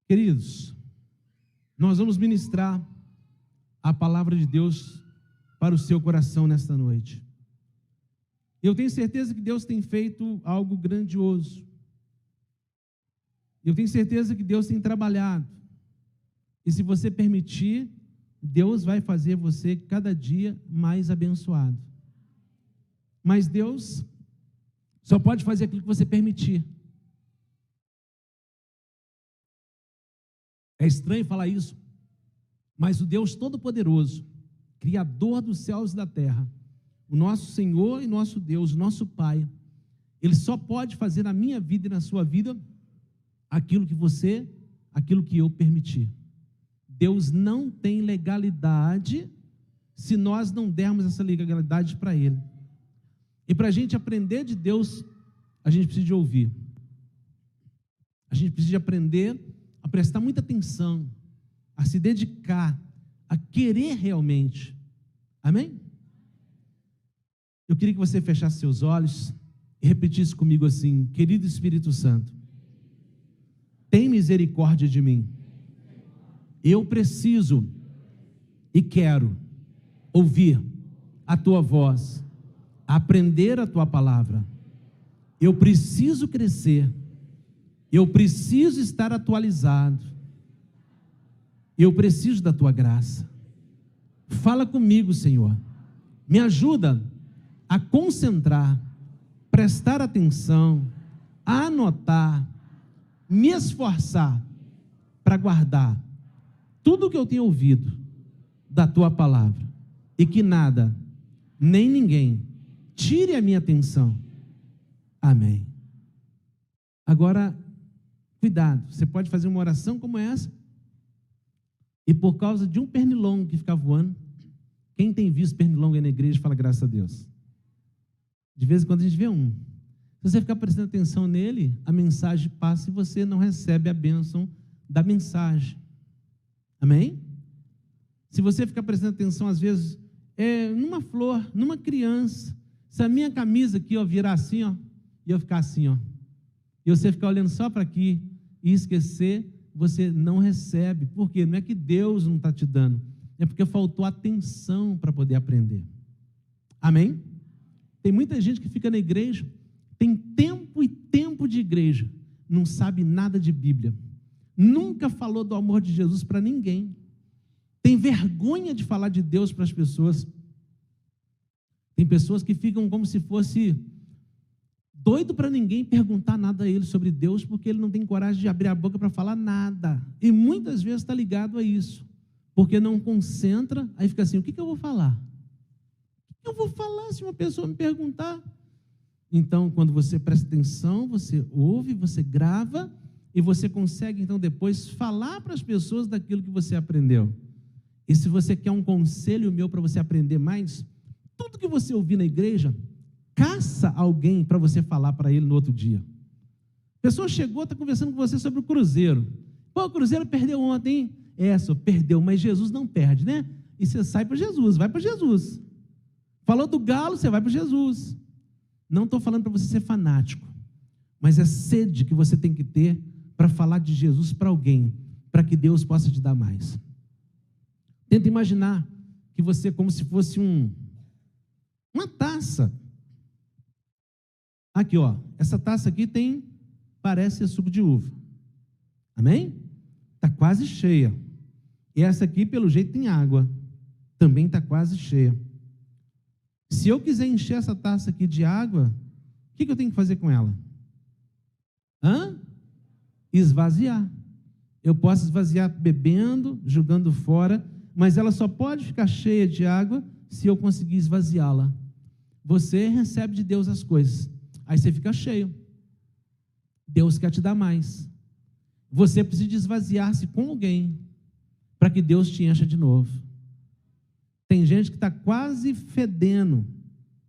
Queridos, nós vamos ministrar a palavra de Deus para o seu coração nesta noite. Eu tenho certeza que Deus tem feito algo grandioso. Eu tenho certeza que Deus tem trabalhado. E se você permitir, Deus vai fazer você cada dia mais abençoado. Mas Deus só pode fazer aquilo que você permitir. É estranho falar isso, mas o Deus Todo-Poderoso, Criador dos céus e da terra, o nosso Senhor e nosso Deus, o nosso Pai, Ele só pode fazer na minha vida e na sua vida aquilo que eu permitir. Deus não tem legalidade se nós não dermos essa legalidade para Ele. E para a gente aprender de Deus, a gente precisa de ouvir. A gente precisa de aprender a prestar muita atenção, a se dedicar, a querer realmente. Amém? Eu queria que você fechasse seus olhos e repetisse comigo assim: querido Espírito Santo, tem misericórdia de mim. Eu preciso e quero ouvir a tua voz, aprender a tua palavra. Eu preciso crescer. Eu preciso estar atualizado. Eu preciso da tua graça. Fala comigo, Senhor. Me ajuda a concentrar, prestar atenção, a anotar, me esforçar para guardar tudo o que eu tenho ouvido da tua palavra, e que nada, nem ninguém, tire a minha atenção. Amém. Agora, cuidado, você pode fazer uma oração como essa, e por causa de um pernilongo que fica voando, quem tem visto pernilongo aí na igreja, fala graças a Deus. De vez em quando a gente vê um. Se você ficar prestando atenção nele, a mensagem passa e você não recebe a bênção da mensagem. Amém? Se você ficar prestando atenção, às vezes, numa flor, numa criança, se a minha camisa aqui, ó, virar assim, ó, e eu ficar assim, ó, e você ficar olhando só para aqui e esquecer, você não recebe. Por quê? Não é que Deus não está te dando, é porque faltou atenção para poder aprender. Amém? Tem muita gente que fica na igreja, tem tempo e tempo de igreja, não sabe nada de Bíblia, nunca falou do amor de Jesus para ninguém, tem vergonha de falar de Deus para as pessoas. Tem pessoas que ficam como se fosse doido para ninguém perguntar nada a ele sobre Deus, porque ele não tem coragem de abrir a boca para falar nada, e muitas vezes está ligado a isso, porque não concentra, aí fica assim: o que eu vou falar? O que eu vou falar se uma pessoa me perguntar? Então, quando você presta atenção, você ouve, você grava, e você consegue, então, depois falar para as pessoas daquilo que você aprendeu. E se você quer um conselho meu para você aprender mais, tudo que você ouvir na igreja, caça alguém para você falar para ele no outro dia. A pessoa chegou, está conversando com você sobre o Cruzeiro. Pô, o Cruzeiro perdeu ontem, hein? Só perdeu, mas Jesus não perde, né? E você sai para Jesus, vai para Jesus. Falou do Galo, você vai para Jesus. Não estou falando para você ser fanático, mas é sede que você tem que ter para falar de Jesus para alguém, para que Deus possa te dar mais. Tenta imaginar que você, como se fosse uma taça. Aqui, ó, essa taça aqui parece ser suco de uva. Amém? Está quase cheia. E essa aqui, pelo jeito, tem água. Também está quase cheia. Se eu quiser encher essa taça aqui de água, o que eu tenho que fazer com ela? Esvaziar. Eu posso esvaziar bebendo, jogando fora, mas ela só pode ficar cheia de água se eu conseguir esvaziá-la. Você recebe de Deus as coisas, aí você fica cheio. Deus quer te dar mais. Você precisa esvaziar-se com alguém para que Deus te encha de novo. Tem gente que está quase fedendo,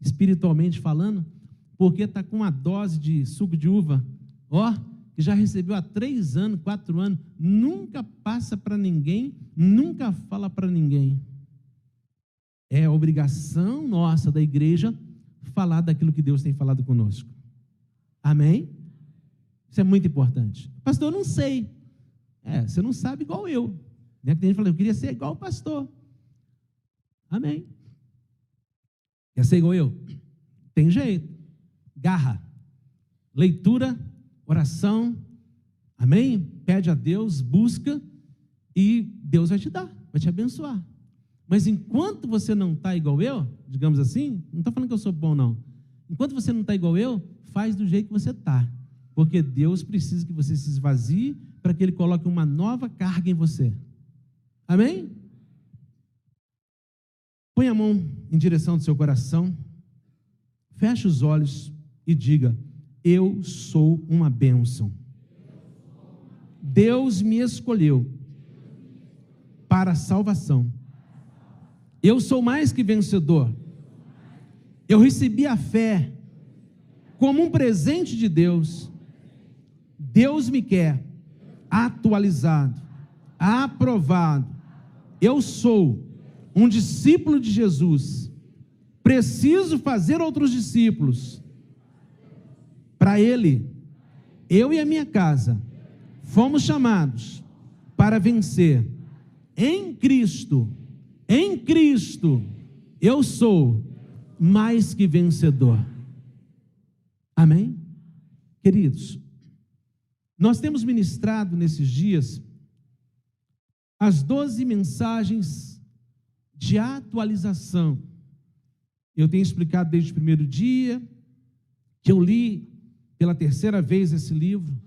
espiritualmente falando, porque está com uma dose de suco de uva, que já recebeu há 3 anos, 4 anos, nunca passa para ninguém, nunca fala para ninguém. É obrigação nossa da igreja falar daquilo que Deus tem falado conosco. Amém? Isso é muito importante. Pastor, eu não sei. Você não sabe igual eu. Né? Tem gente que fala, eu queria ser igual o pastor. Amém. Quer ser igual eu? Tem jeito. Garra. Leitura, oração. Amém? Pede a Deus, busca e Deus vai te dar, vai te abençoar. Mas enquanto você não está igual eu, digamos assim, não estou falando que eu sou bom, não. Enquanto você não está igual eu, faz do jeito que você está. Porque Deus precisa que você se esvazie para que Ele coloque uma nova carga em você. Amém? Põe a mão em direção do seu coração, feche os olhos e diga: eu sou uma bênção. Deus me escolheu para a salvação. Eu sou mais que vencedor. Eu recebi a fé como um presente de Deus. Deus me quer atualizado, aprovado. Eu sou um discípulo de Jesus. Preciso fazer outros discípulos. Para Ele, eu e a minha casa fomos chamados para vencer. Em Cristo, eu sou mais que vencedor. Amém? Queridos, nós temos ministrado nesses dias as 12 mensagens de atualização. Eu tenho explicado desde o primeiro dia que eu li pela terceira vez esse livro,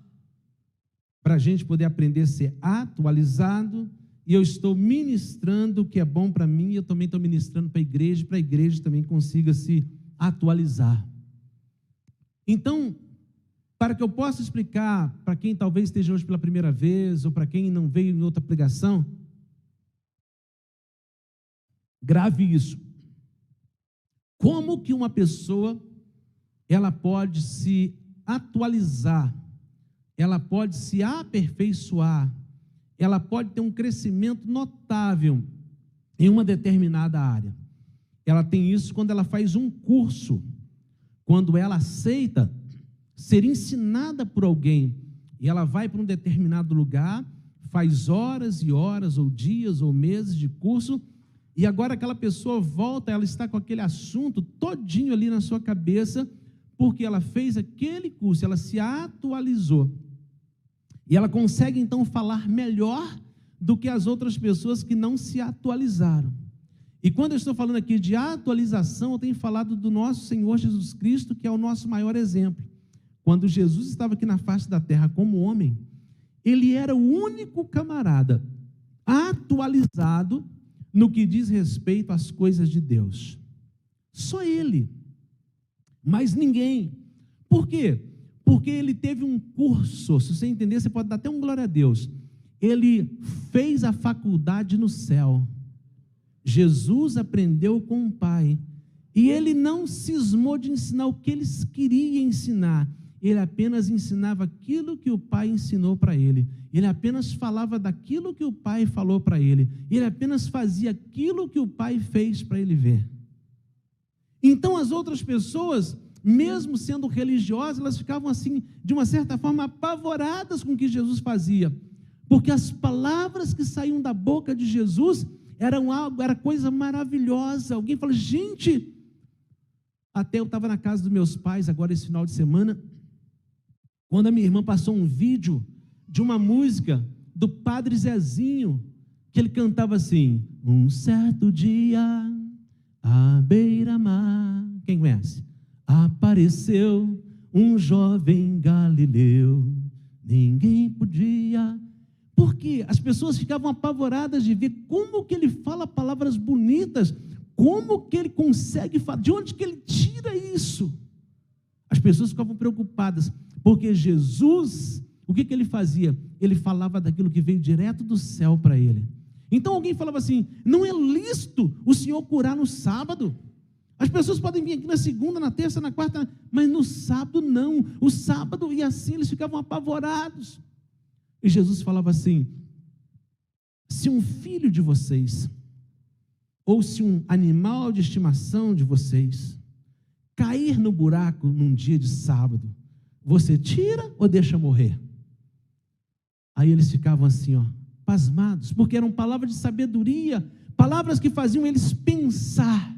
para a gente poder aprender a ser atualizado, e eu estou ministrando o que é bom para mim, e eu também estou ministrando para a igreja também consiga se atualizar. Então, para que eu possa explicar para quem talvez esteja hoje pela primeira vez, ou para quem não veio em outra pregação, grave isso. Como que uma pessoa, ela pode se atualizar, ela pode se aperfeiçoar, ela pode ter um crescimento notável em uma determinada área. Ela tem isso quando ela faz um curso, quando ela aceita ser ensinada por alguém, e ela vai para um determinado lugar, faz horas e horas, ou dias, ou meses de curso, e agora aquela pessoa volta, ela está com aquele assunto todinho ali na sua cabeça, porque ela fez aquele curso, ela se atualizou. E ela consegue então falar melhor do que as outras pessoas que não se atualizaram. E quando eu estou falando aqui de atualização, eu tenho falado do nosso Senhor Jesus Cristo, que é o nosso maior exemplo. Quando Jesus estava aqui na face da terra como homem, ele era o único camarada atualizado no que diz respeito às coisas de Deus. Só ele. Mas ninguém. Por quê? Porque ele teve um curso, se você entender, você pode dar até um glória a Deus. Ele fez a faculdade no céu. Jesus aprendeu com o Pai. E ele não cismou de ensinar o que ele queria ensinar. Ele apenas ensinava aquilo que o Pai ensinou para ele. Ele apenas falava daquilo que o Pai falou para ele. Ele apenas fazia aquilo que o Pai fez para ele ver. Então as outras pessoas, mesmo sendo religiosas, elas ficavam assim, de uma certa forma, apavoradas com o que Jesus fazia. Porque as palavras que saíam da boca de Jesus era coisa maravilhosa. Alguém fala, gente, até eu estava na casa dos meus pais agora esse final de semana, quando a minha irmã passou um vídeo de uma música do Padre Zezinho, que ele cantava assim: um certo dia, à beira-mar, quem conhece? Apareceu um jovem galileu, ninguém podia. Porque as pessoas ficavam apavoradas de ver como que ele fala palavras bonitas, como que ele consegue falar, de onde que ele tira isso? As pessoas ficavam preocupadas, porque Jesus, o que ele fazia? Ele falava daquilo que veio direto do céu para ele. Então alguém falava assim, não é lícito o Senhor curar no sábado. As pessoas podem vir aqui na segunda, na terça, na quarta, mas no sábado não. O sábado, e assim eles ficavam apavorados. E Jesus falava assim, se um filho de vocês, ou se um animal de estimação de vocês, cair no buraco num dia de sábado, você tira ou deixa morrer? Aí eles ficavam assim, pasmados, porque eram palavras de sabedoria, palavras que faziam eles pensar.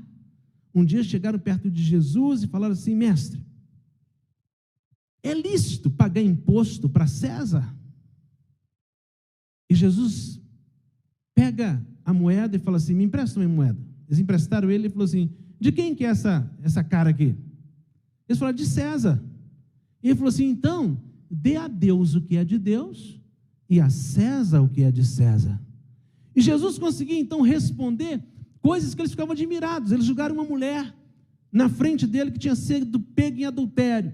Um dia chegaram perto de Jesus e falaram assim: mestre, é lícito pagar imposto para César? E Jesus pega a moeda e fala assim: me empresta uma moeda. Eles emprestaram ele e falou assim: de quem que é essa cara aqui? Eles falaram: de César. E ele falou assim: então, dê a Deus o que é de Deus e a César o que é de César. E Jesus conseguia então responder coisas que eles ficavam admirados. Eles julgaram uma mulher na frente dele que tinha sido pega em adultério.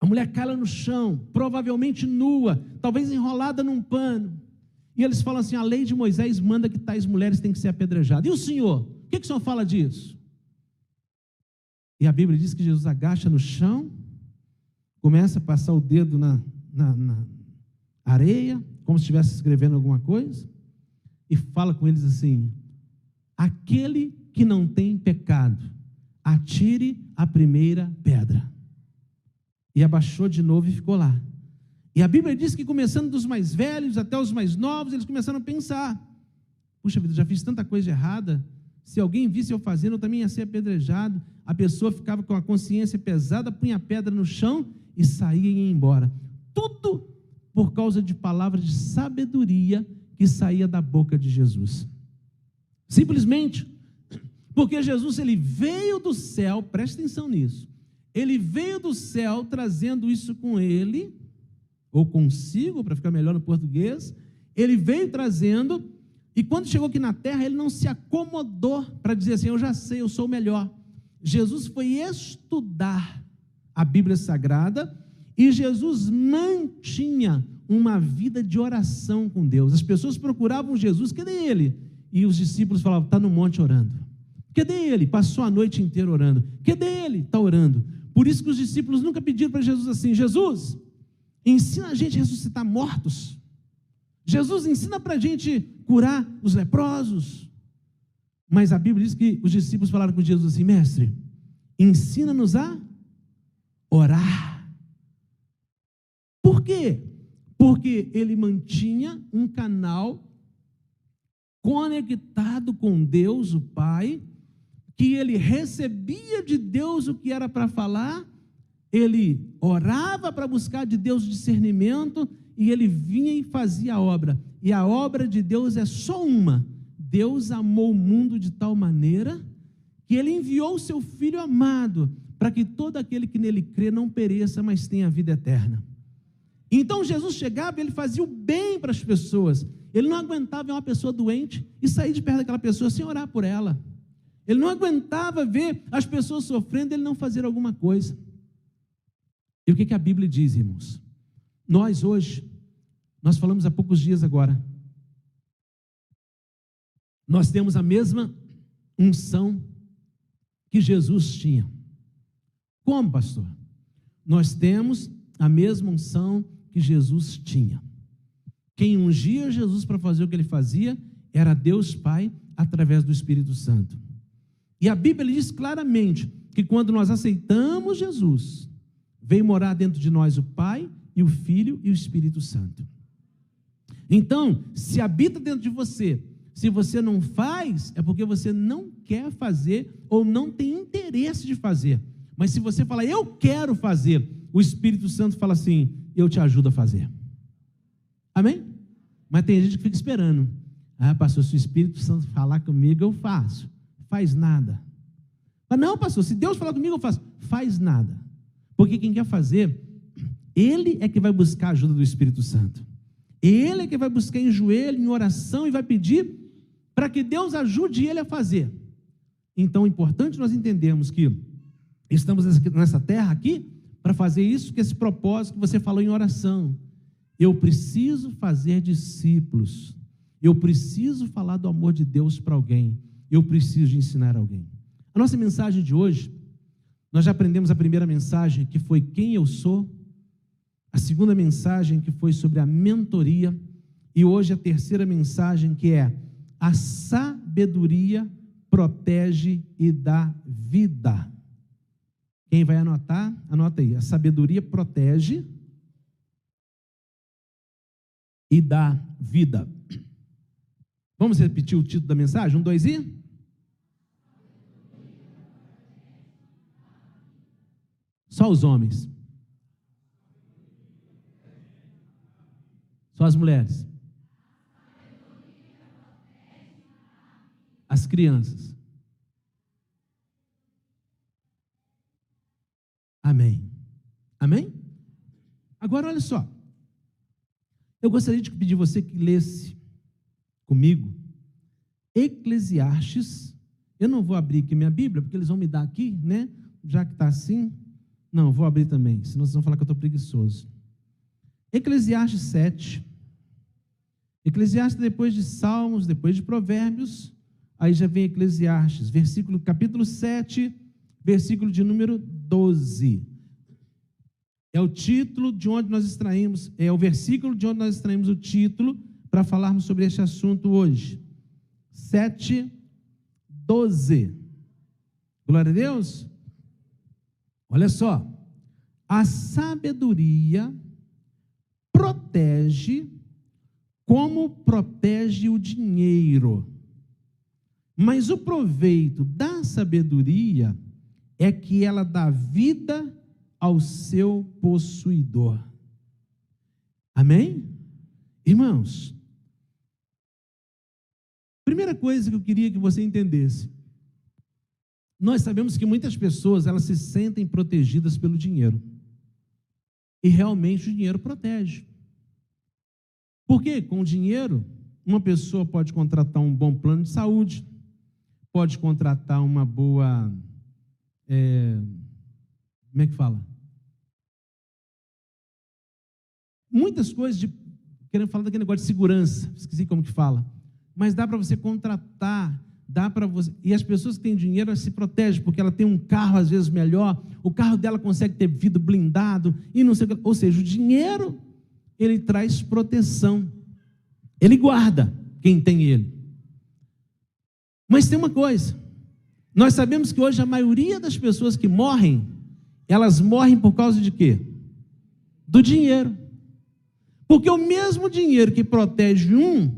A mulher cai lá no chão, provavelmente nua, talvez enrolada num pano. E eles falam assim: a lei de Moisés manda que tais mulheres têm que ser apedrejadas. E o Senhor? O que o Senhor fala disso? E a Bíblia diz que Jesus agacha no chão, começa a passar o dedo na areia, como se estivesse escrevendo alguma coisa, e fala com eles assim: aquele que não tem pecado, atire a primeira pedra. E abaixou de novo e ficou lá. E a Bíblia diz que começando dos mais velhos até os mais novos, eles começaram a pensar: puxa vida, já fiz tanta coisa errada, se alguém visse eu fazendo, eu também ia ser apedrejado. A pessoa ficava com a consciência pesada, punha a pedra no chão e saía e ia embora. Tudo por causa de palavras de sabedoria que saía da boca de Jesus. Simplesmente porque Jesus, ele veio do céu, presta atenção nisso, ele veio do céu trazendo isso com ele, ou consigo, para ficar melhor no português. Ele veio trazendo, e quando chegou aqui na terra, ele não se acomodou para dizer assim: eu já sei, eu sou o melhor. Jesus foi estudar a Bíblia Sagrada, e Jesus mantinha uma vida de oração com Deus. As pessoas procuravam Jesus: cadê ele? E os discípulos falavam: está no monte orando. Cadê ele? Passou a noite inteira orando. Cadê ele? Está orando. Por isso que os discípulos nunca pediram para Jesus assim: Jesus, ensina a gente a ressuscitar mortos. Jesus, ensina para a gente curar os leprosos. Mas a Bíblia diz que os discípulos falaram com Jesus assim: mestre, ensina-nos a orar. Por quê? Porque ele mantinha um canal conectado com Deus, o Pai, que ele recebia de Deus o que era para falar, ele orava para buscar de Deus discernimento, e ele vinha e fazia a obra. E a obra de Deus é só uma: Deus amou o mundo de tal maneira que ele enviou o seu Filho amado, para que todo aquele que nele crê não pereça, mas tenha vida eterna. Então Jesus chegava e ele fazia o bem para as pessoas. Ele não aguentava ver uma pessoa doente e sair de perto daquela pessoa sem orar por ela. Ele não aguentava ver as pessoas sofrendo e ele não fazer alguma coisa. E o que a Bíblia diz, irmãos? Nós hoje, nós falamos há poucos dias agora, nós temos a mesma unção que Jesus tinha. Como, pastor? Nós temos a mesma unção que Jesus tinha. Quem ungia Jesus para fazer o que ele fazia era Deus Pai, através do Espírito Santo. E a Bíblia diz claramente que quando nós aceitamos Jesus, veio morar dentro de nós o Pai e o Filho e o Espírito Santo. Então, se habita dentro de você, se você não faz, é porque você não quer fazer ou não tem interesse de fazer. Mas se você fala: eu quero fazer, o Espírito Santo fala assim: eu te ajudo a fazer. Amém? Mas tem gente que fica esperando: ah, pastor, se o Espírito Santo falar comigo, eu faço. Faz nada. Mas não, pastor, se Deus falar comigo, eu faço. Faz nada. Porque quem quer fazer, ele é que vai buscar a ajuda do Espírito Santo. Ele é que vai buscar em joelho, em oração, e vai pedir para que Deus ajude ele a fazer. Então é importante nós entendermos que estamos nessa terra aqui para fazer isso, que esse propósito que você falou em oração. Eu preciso fazer discípulos. Eu preciso falar do amor de Deus para alguém. Eu preciso de ensinar alguém. A nossa mensagem de hoje, nós já aprendemos a primeira mensagem, que foi quem eu sou. A segunda mensagem, que foi sobre a mentoria. E hoje a terceira mensagem, que é a sabedoria protege e dá vida. Quem vai anotar, anota aí. A sabedoria protege e dá vida. Vamos repetir o título da mensagem? 1, 2 e... Só os homens. Só as mulheres. As crianças. Amém. Amém? Agora olha só. Eu gostaria de pedir você que lesse comigo Eclesiastes. Eu não vou abrir aqui minha Bíblia, porque eles vão me dar aqui, né? Já que está assim. Não, vou abrir também, senão vocês vão falar que eu estou preguiçoso. Eclesiastes 7. Eclesiastes depois de Salmos, depois de Provérbios, aí já vem Eclesiastes, capítulo 7, versículo de número 12. É o título de onde nós extraímos, é o versículo de onde nós extraímos o título para falarmos sobre este assunto hoje. 7, 12. Glória a Deus. Olha só. A sabedoria protege como protege o dinheiro. Mas o proveito da sabedoria é que ela dá vida ao seu possuidor. Amém? Irmãos, primeira coisa que eu queria que você entendesse. Nós sabemos que muitas pessoas, elas se sentem protegidas pelo dinheiro. E realmente o dinheiro protege. Porque com o dinheiro, uma pessoa pode contratar um bom plano de saúde, pode contratar uma boa... como é que fala? Muitas coisas, querendo falar daquele negócio de segurança, esqueci como que fala, mas dá para você contratar, dá para você, e as pessoas que têm dinheiro, elas se protegem, porque ela tem um carro às vezes melhor, o carro dela consegue ter vidro blindado, e não sei o que, ou seja, o dinheiro, ele traz proteção, ele guarda quem tem ele. Mas tem uma coisa, nós sabemos que hoje a maioria das pessoas que morrem, elas morrem por causa de quê? Do dinheiro. Porque o mesmo dinheiro que protege um,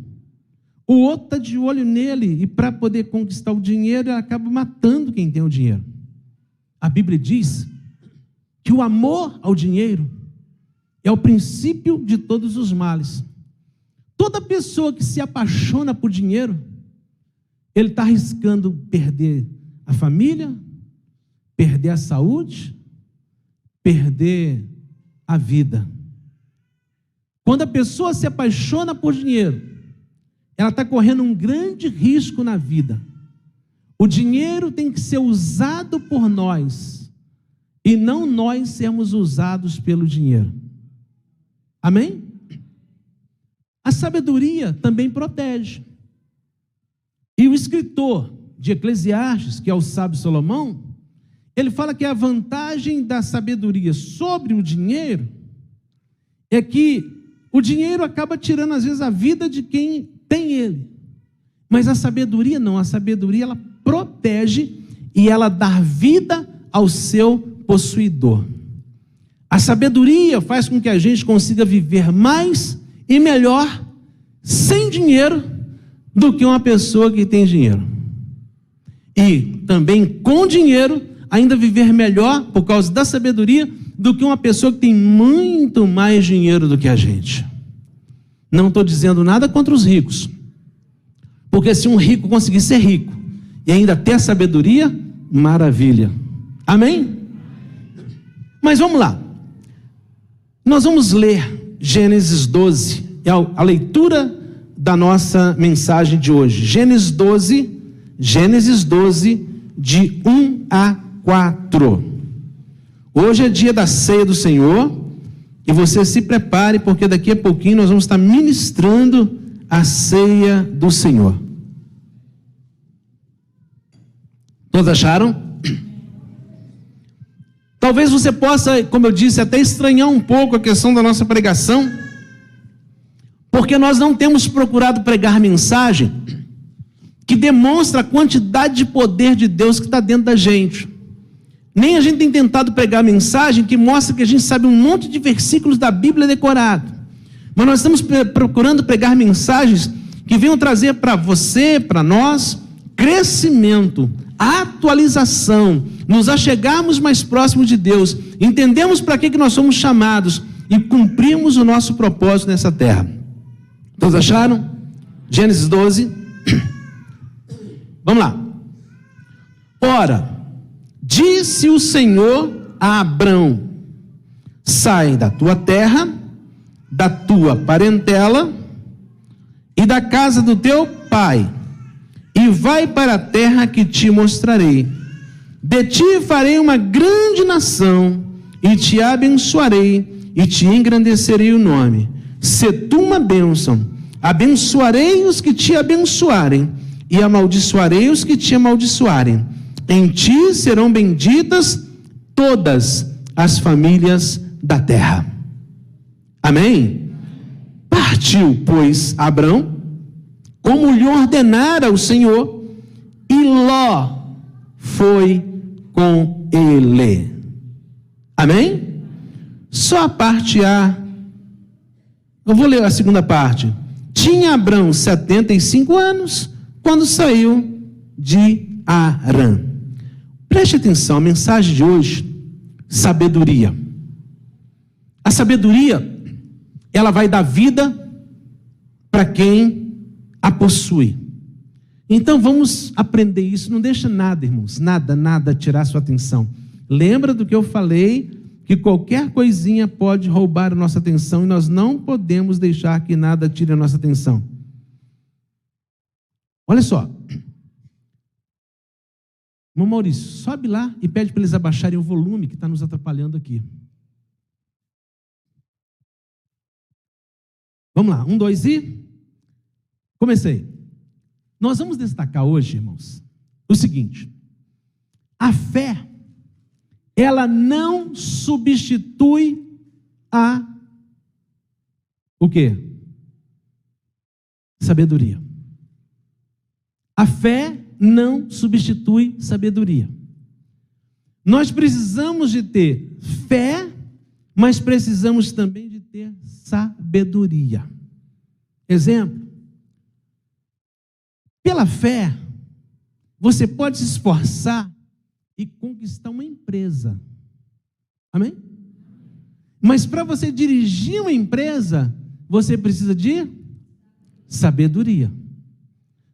o outro está de olho nele, e para poder conquistar o dinheiro, ele acaba matando quem tem o dinheiro. A Bíblia diz que o amor ao dinheiro é o princípio de todos os males. Toda pessoa que se apaixona por dinheiro, ele está arriscando perder a família, perder a saúde, perder a vida. Quando a pessoa se apaixona por dinheiro, ela está correndo um grande risco na vida. O dinheiro tem que ser usado por nós, e não nós sermos usados pelo dinheiro. Amém? A sabedoria também protege. E o escritor de Eclesiastes, que é o sábio Salomão, ele fala que a vantagem da sabedoria sobre o dinheiro é que o dinheiro acaba tirando às vezes a vida de quem tem ele. Mas a sabedoria não, a sabedoria ela protege e ela dá vida ao seu possuidor. A sabedoria faz com que a gente consiga viver mais e melhor sem dinheiro do que uma pessoa que tem dinheiro. E também com dinheiro ainda viver melhor por causa da sabedoria do que uma pessoa que tem muito mais dinheiro do que a gente. Não estou dizendo nada contra os ricos, porque se um rico conseguir ser rico e ainda ter sabedoria, maravilha. Amém? Mas vamos lá. Nós vamos ler Gênesis 12, é a leitura da nossa mensagem de hoje. Gênesis 12, de 1 a 4. Hoje é dia da ceia do Senhor, e você se prepare, porque daqui a pouquinho nós vamos estar ministrando a ceia do Senhor. Todos acharam? Talvez você possa, como eu disse, até estranhar um pouco a questão da nossa pregação, porque nós não temos procurado pregar mensagem que demonstra a quantidade de poder de Deus que está dentro da gente. Nem a gente tem tentado pregar mensagem que mostra que a gente sabe um monte de versículos da Bíblia decorado. Mas nós estamos procurando pregar mensagens que venham trazer para você, para nós, crescimento, atualização, nos achegarmos mais próximos de Deus, entendemos para que nós somos chamados e cumprimos o nosso propósito nessa terra. Todos acharam? Gênesis 12. Vamos lá. Ora, disse o Senhor a Abrão: sai da tua terra, da tua parentela e da casa do teu pai, e vai para a terra que te mostrarei. De ti farei uma grande nação, e te abençoarei, e te engrandecerei o nome. Se tu uma bênção, abençoarei os que te abençoarem, e amaldiçoarei os que te amaldiçoarem. Em ti serão benditas todas as famílias da terra. Amém? Partiu, pois, Abrão, como lhe ordenara o Senhor, e Ló foi com ele. Amém? Só a parte A. Eu vou ler a segunda parte. Tinha Abrão 75 anos quando saiu de Harã. Preste atenção, a mensagem de hoje: sabedoria. A sabedoria, ela vai dar vida para quem a possui. Então vamos aprender isso. Não deixa nada, irmãos, nada tirar sua atenção. Lembra do que eu falei, que qualquer coisinha pode roubar a nossa atenção, e nós não podemos deixar que nada tire a nossa atenção. Olha só, irmão Maurício, sobe lá e pede para eles abaixarem o volume que está nos atrapalhando aqui. Vamos lá, 1, 2 e... Comecei. Nós vamos destacar hoje, irmãos, o seguinte: a fé, ela não substitui o quê? Sabedoria. A fé não substitui sabedoria. Nós precisamos de ter fé, mas precisamos também de ter sabedoria. Exemplo: pela fé, você pode se esforçar e conquistar uma empresa. Amém? Mas para você dirigir uma empresa, você precisa de sabedoria.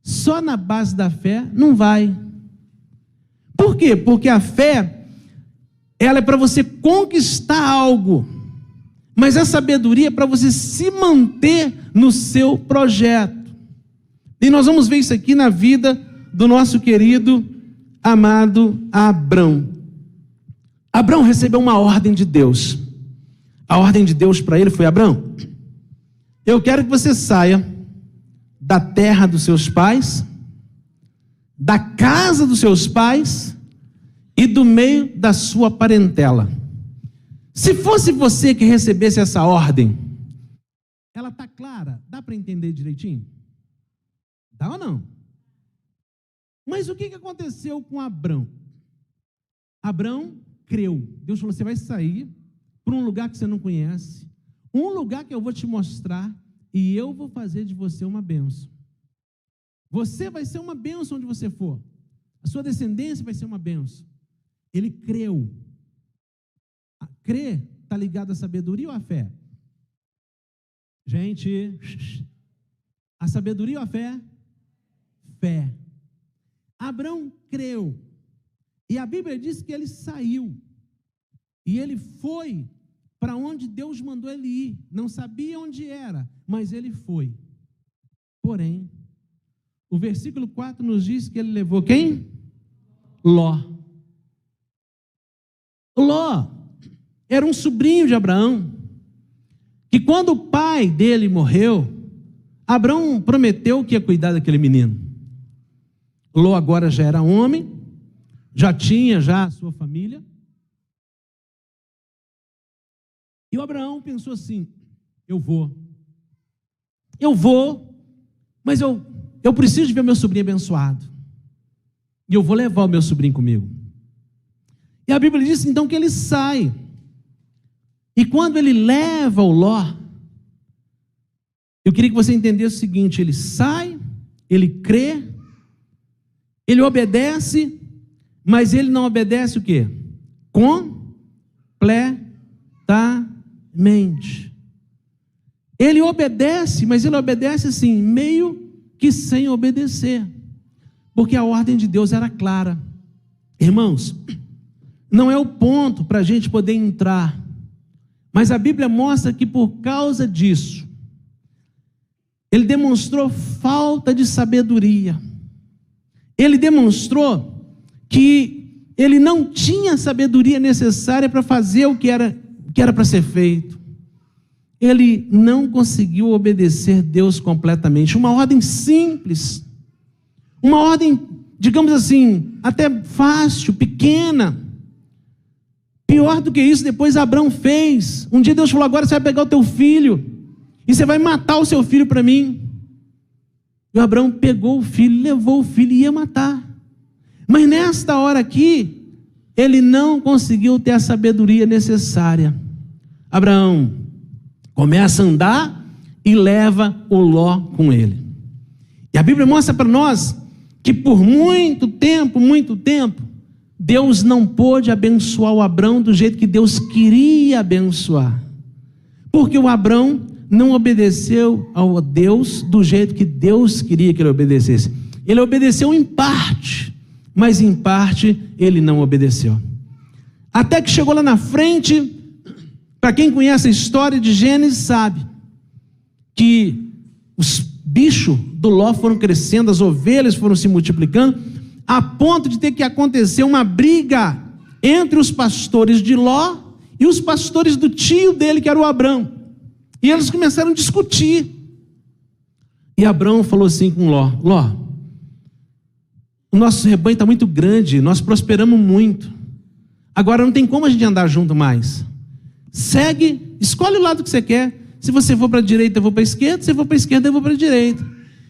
Só na base da fé não vai. Por quê? Porque a fé, ela é para você conquistar algo, mas a sabedoria é para você se manter no seu projeto. E nós vamos ver isso aqui na vida do nosso querido, amado Abrão. Abrão recebeu uma ordem de Deus. A ordem de Deus para ele foi: Abrão, eu quero que você saia da terra dos seus pais, da casa dos seus pais e do meio da sua parentela. Se fosse você que recebesse essa ordem, ela está clara? Dá para entender direitinho? Dá ou não? Mas o que aconteceu com Abrão? Abrão creu. Deus falou: você vai sair para um lugar que você não conhece, um lugar que eu vou te mostrar, e eu vou fazer de você uma bênção. Você vai ser uma bênção onde você for. A sua descendência vai ser uma bênção. Ele creu. Crer está ligado à sabedoria ou à fé? Gente, a sabedoria ou a fé? Fé. Abrão creu. E a Bíblia diz que ele saiu. E ele foi para onde Deus mandou ele ir. Não sabia onde era, mas ele foi. Porém, o versículo 4 nos diz que ele levou quem? Ló. Ló era um sobrinho de Abraão, que quando o pai dele morreu, Abraão prometeu que ia cuidar daquele menino. Ló agora já era homem, já tinha a sua família. E o Abraão pensou assim: eu vou, mas eu preciso de ver meu sobrinho abençoado. E eu vou levar o meu sobrinho comigo. E a Bíblia diz então que ele sai. E quando ele leva o Ló, Eu queria que você entendesse o seguinte: ele sai, ele crê, ele obedece, mas ele não obedece o quê? Completamente. Ele obedece, mas ele obedece assim, meio que sem obedecer, porque a ordem de Deus era clara. Irmãos, não é o ponto para a gente poder entrar, mas a Bíblia mostra que por causa disso, ele demonstrou falta de sabedoria. Ele demonstrou que ele não tinha a sabedoria necessária para fazer o que era para ser feito. Ele não conseguiu obedecer Deus completamente. Uma ordem simples, uma ordem, digamos assim, até fácil, pequena. Pior do que isso, depois Abraão fez. Um dia Deus falou: agora você vai pegar o teu filho e você vai matar o seu filho para mim. E o Abraão pegou o filho, levou o filho e ia matar. Mas nesta hora aqui, ele não conseguiu ter a sabedoria necessária. Abraão começa a andar e leva o Ló com ele. E a Bíblia mostra para nós que por muito tempo, Deus não pôde abençoar o Abraão do jeito que Deus queria abençoar. Porque o Abraão não obedeceu ao Deus do jeito que Deus queria que ele obedecesse. Ele obedeceu em parte, mas em parte ele não obedeceu. Até que chegou lá na frente, para quem conhece a história de Gênesis sabe que os bichos do Ló foram crescendo, as ovelhas foram se multiplicando, a ponto de ter que acontecer uma briga entre os pastores de Ló e os pastores do tio dele, que era o Abrão. E eles começaram a discutir. E Abrão falou assim com Ló: Ló, o nosso rebanho está muito grande, nós prosperamos muito. Agora não tem como a gente andar junto mais. Segue, escolhe o lado que você quer. Se você for para a direita, eu vou para a esquerda. Se for para a esquerda, eu vou para a direita.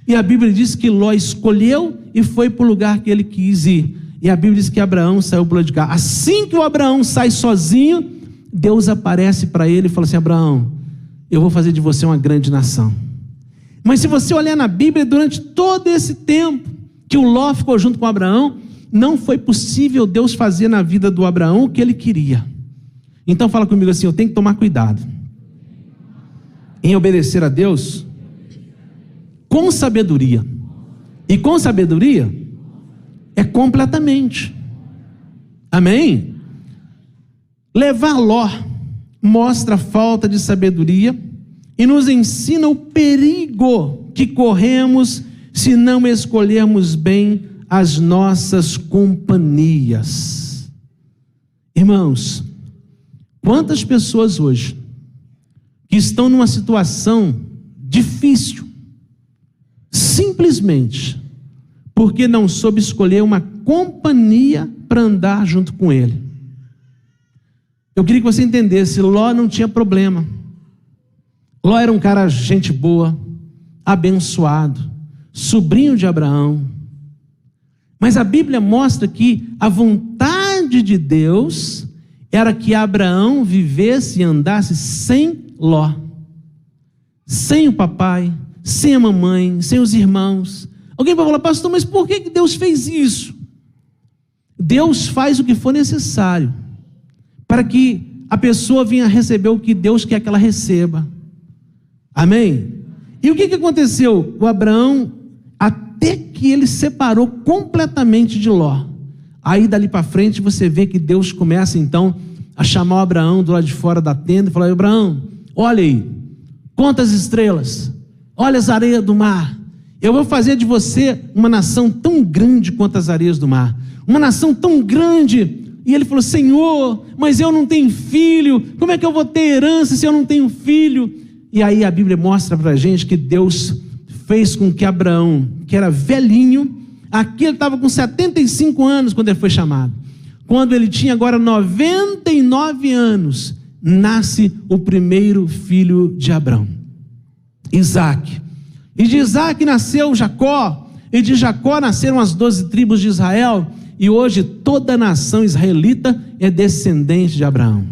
E a Bíblia diz que Ló escolheu e foi para o lugar que ele quis ir. E a Bíblia diz que Abraão saiu para o lado de cá. Assim que o Abraão sai sozinho, Deus aparece para ele e fala assim: Abraão, eu vou fazer de você uma grande nação. Mas se você olhar na Bíblia, durante todo esse tempo que o Ló ficou junto com Abraão, não foi possível Deus fazer na vida do Abraão o que ele queria. Então fala comigo assim: eu tenho que tomar cuidado em obedecer a Deus com sabedoria. E com sabedoria é completamente. Amém? Levar Ló mostra a falta de sabedoria e nos ensina o perigo que corremos se não escolhermos bem as nossas companhias. Irmãos, quantas pessoas hoje que estão numa situação difícil, simplesmente porque não soube escolher uma companhia para andar junto com ele. Eu queria que você entendesse: Ló não tinha problema. Ló era um cara gente boa, abençoado, sobrinho de Abraão. Mas a Bíblia mostra que a vontade de Deus era que Abraão vivesse e andasse sem Ló, sem o papai, sem a mamãe, sem os irmãos. Alguém vai falar: pastor, mas por que Deus fez isso? Deus faz o que for necessário para que a pessoa venha receber o que Deus quer que ela receba. Amém? E o que aconteceu? O Abraão, até que ele separou completamente de Ló. Aí dali para frente você vê que Deus começa então a chamar o Abraão do lado de fora da tenda e falar: Abraão, olha aí, conta as estrelas, olha as areias do mar. Eu vou fazer de você uma nação tão grande quanto as areias do mar. Uma nação tão grande. E ele falou: Senhor, mas eu não tenho filho. Como é que eu vou ter herança se eu não tenho filho? E aí a Bíblia mostra para a gente que Deus fez com que Abraão, que era velhinho, aqui ele estava com 75 anos quando ele foi chamado. Quando ele tinha agora 99 anos, nasce o primeiro filho de Abraão, Isaque. E de Isaque nasceu Jacó, e de Jacó nasceram as 12 tribos de Israel, e hoje toda a nação israelita é descendente de Abraão.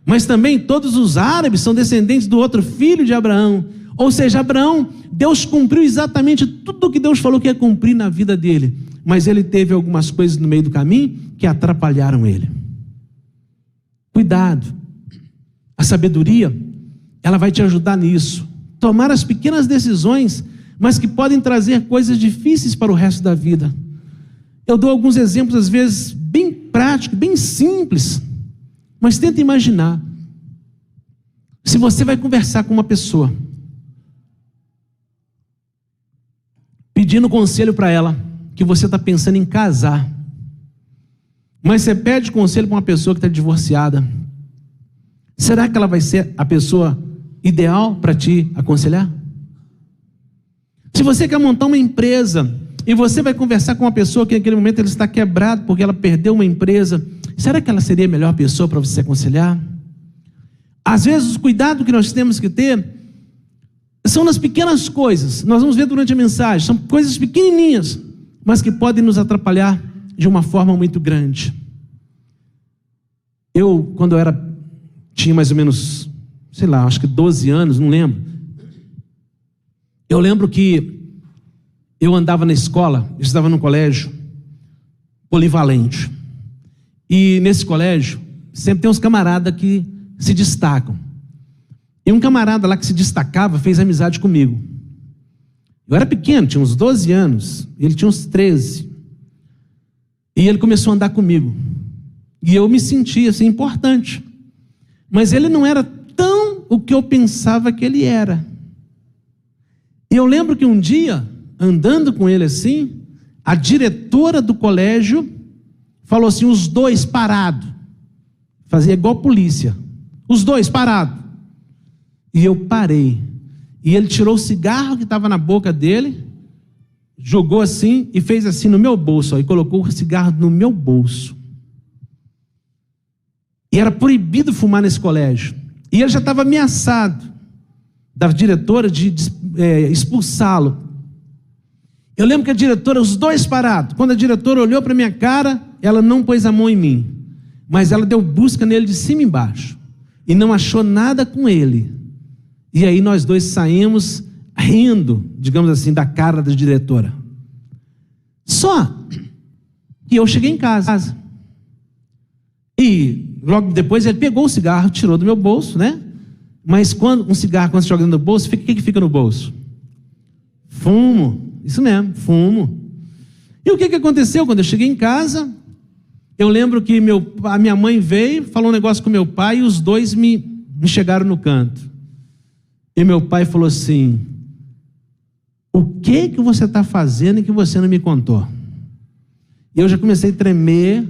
Mas também todos os árabes são descendentes do outro filho de Abraão, Ou seja, Abraão, Deus cumpriu exatamente tudo o que Deus falou que ia cumprir na vida dele, mas ele teve algumas coisas no meio do caminho que atrapalharam ele. Cuidado, a sabedoria, ela vai te ajudar nisso, tomar as pequenas decisões, mas que podem trazer coisas difíceis para o resto da vida. Eu dou alguns exemplos, às vezes, bem práticos, bem simples, mas tenta imaginar, se você vai conversar com uma pessoa, pedindo conselho para ela, que você está pensando em casar, mas você pede conselho para uma pessoa que está divorciada, será que ela vai ser a pessoa ideal para te aconselhar? Se você quer montar uma empresa, e você vai conversar com uma pessoa que naquele momento ela está quebrada, porque ela perdeu uma empresa, será que ela seria a melhor pessoa para você aconselhar? Às vezes, o cuidado que nós temos que ter são nas pequenas coisas. Nós vamos ver durante a mensagem. São coisas pequenininhas, mas que podem nos atrapalhar de uma forma muito grande. Quando eu tinha mais ou menos, sei lá, acho que 12 anos, não lembro. Eu lembro que eu andava na escola, eu estava num colégio polivalente. E nesse colégio, sempre tem uns camaradas que se destacam. E um camarada lá que se destacava fez amizade comigo. Eu era pequeno, tinha uns 12 anos, ele tinha uns 13. E ele começou a andar comigo. E eu me sentia assim, importante. Mas ele não era tão o que eu pensava que ele era. E eu lembro que um dia, andando com ele assim, a diretora do colégio falou assim, os dois parados. Fazia igual polícia. Os dois parados. E eu parei. E ele tirou o cigarro que estava na boca dele, jogou assim e fez assim no meu bolso. Ó, e colocou o cigarro no meu bolso. E era proibido fumar nesse colégio. E ele já estava ameaçado da diretora de expulsá-lo. Eu lembro que a diretora, os dois parados, quando a diretora olhou para minha cara, ela não pôs a mão em mim, mas ela deu busca nele de cima e embaixo, e não achou nada com ele. E aí nós dois saímos rindo, digamos assim, da cara da diretora. Só que eu cheguei em casa, e logo depois ele pegou o cigarro, tirou do meu bolso, né? Mas quando você joga dentro do bolso, o que fica no bolso? Fumo, isso mesmo, fumo. E o que aconteceu quando eu cheguei em casa? Eu lembro que a minha mãe veio, falou um negócio com meu pai, e os dois me chegaram no canto. E meu pai falou assim, o que você está fazendo e que você não me contou? E eu já comecei a tremer,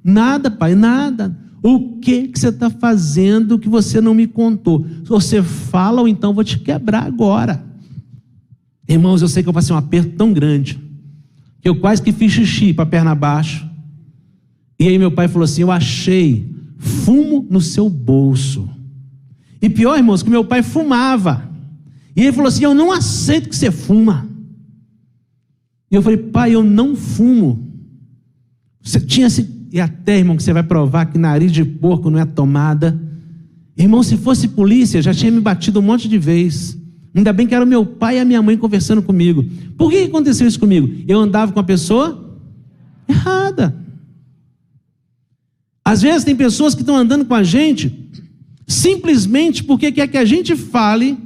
nada pai, nada. O que você está fazendo que você não me contou? Se você fala, ou então vou te quebrar agora. Irmãos, eu sei que eu passei um aperto tão grande, que eu quase que fiz xixi para a perna abaixo. E aí meu pai falou assim, eu achei fumo no seu bolso. E pior, irmãos, que meu pai fumava. E ele falou assim, eu não aceito que você fuma. E eu falei, pai, eu não fumo. Você tinha esse... E até, irmão, que você vai provar que nariz de porco não é tomada. Irmão, se fosse polícia, já tinha me batido um monte de vezes. Ainda bem que era o meu pai e a minha mãe conversando comigo. Por que aconteceu isso comigo? Eu andava com a pessoa errada. Às vezes tem pessoas que estão andando com a gente simplesmente porque quer que a gente fale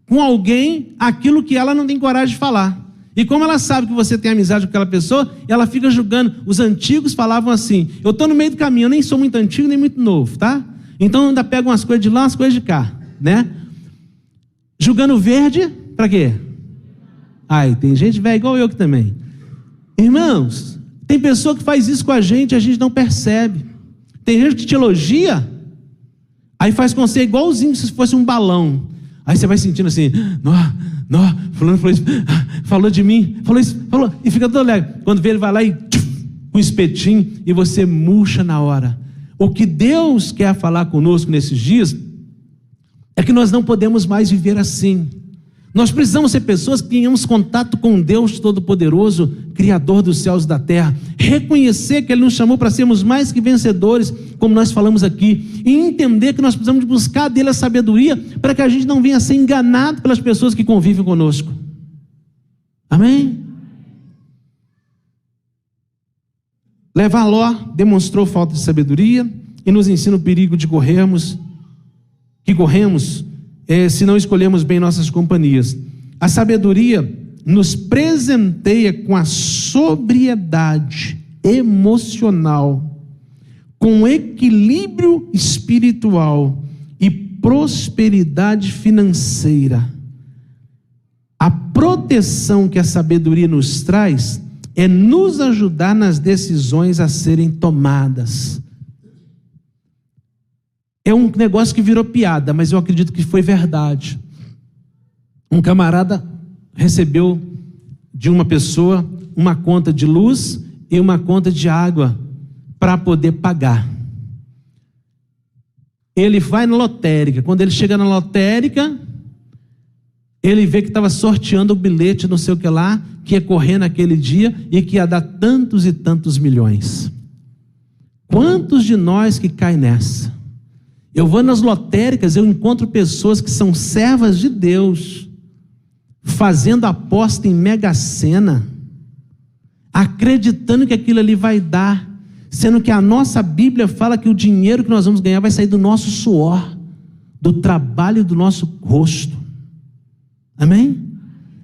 com alguém aquilo que ela não tem coragem de falar. E como ela sabe que você tem amizade com aquela pessoa, ela fica julgando. Os antigos falavam assim, eu estou no meio do caminho, eu nem sou muito antigo nem muito novo, tá? Então eu ainda pego umas coisas de lá, umas coisas de cá, né? Julgando verde, para quê? Ai, tem gente velha igual eu que também. Irmãos, tem pessoa que faz isso com a gente não percebe. Tem gente que te elogia, aí faz com você igualzinho se fosse um balão. Aí você vai sentindo assim, fulano falou de mim, falou isso, falou, e fica todo alegre. Quando vê ele vai lá e com um espetinho, e você murcha na hora. O que Deus quer falar conosco nesses dias, é que nós não podemos mais viver assim. Nós precisamos ser pessoas que tenhamos contato com Deus Todo-Poderoso, Criador dos céus e da terra. Reconhecer que Ele nos chamou para sermos mais que vencedores, como nós falamos aqui. E entender que nós precisamos buscar dele a sabedoria, para que a gente não venha a ser enganado pelas pessoas que convivem conosco. Amém? Levar Ló demonstrou falta de sabedoria e nos ensina o perigo de corremos se não escolhermos bem nossas companhias. A sabedoria nos presenteia com a sobriedade emocional, com equilíbrio espiritual e prosperidade financeira. A proteção que a sabedoria nos traz é nos ajudar nas decisões a serem tomadas. É um negócio que virou piada, mas eu acredito que foi verdade. Um camarada recebeu de uma pessoa uma conta de luz e uma conta de água para poder pagar. Ele vai na lotérica. Quando ele chega na lotérica, ele vê que estava sorteando o bilhete, não sei o que lá, que ia correr naquele dia e que ia dar tantos e tantos milhões. Quantos de nós que caem nessa? Eu vou nas lotéricas, eu encontro pessoas que são servas de Deus, fazendo aposta em Mega Sena, acreditando que aquilo ali vai dar, sendo que a nossa Bíblia fala que o dinheiro que nós vamos ganhar vai sair do nosso suor, do trabalho do nosso rosto. Amém?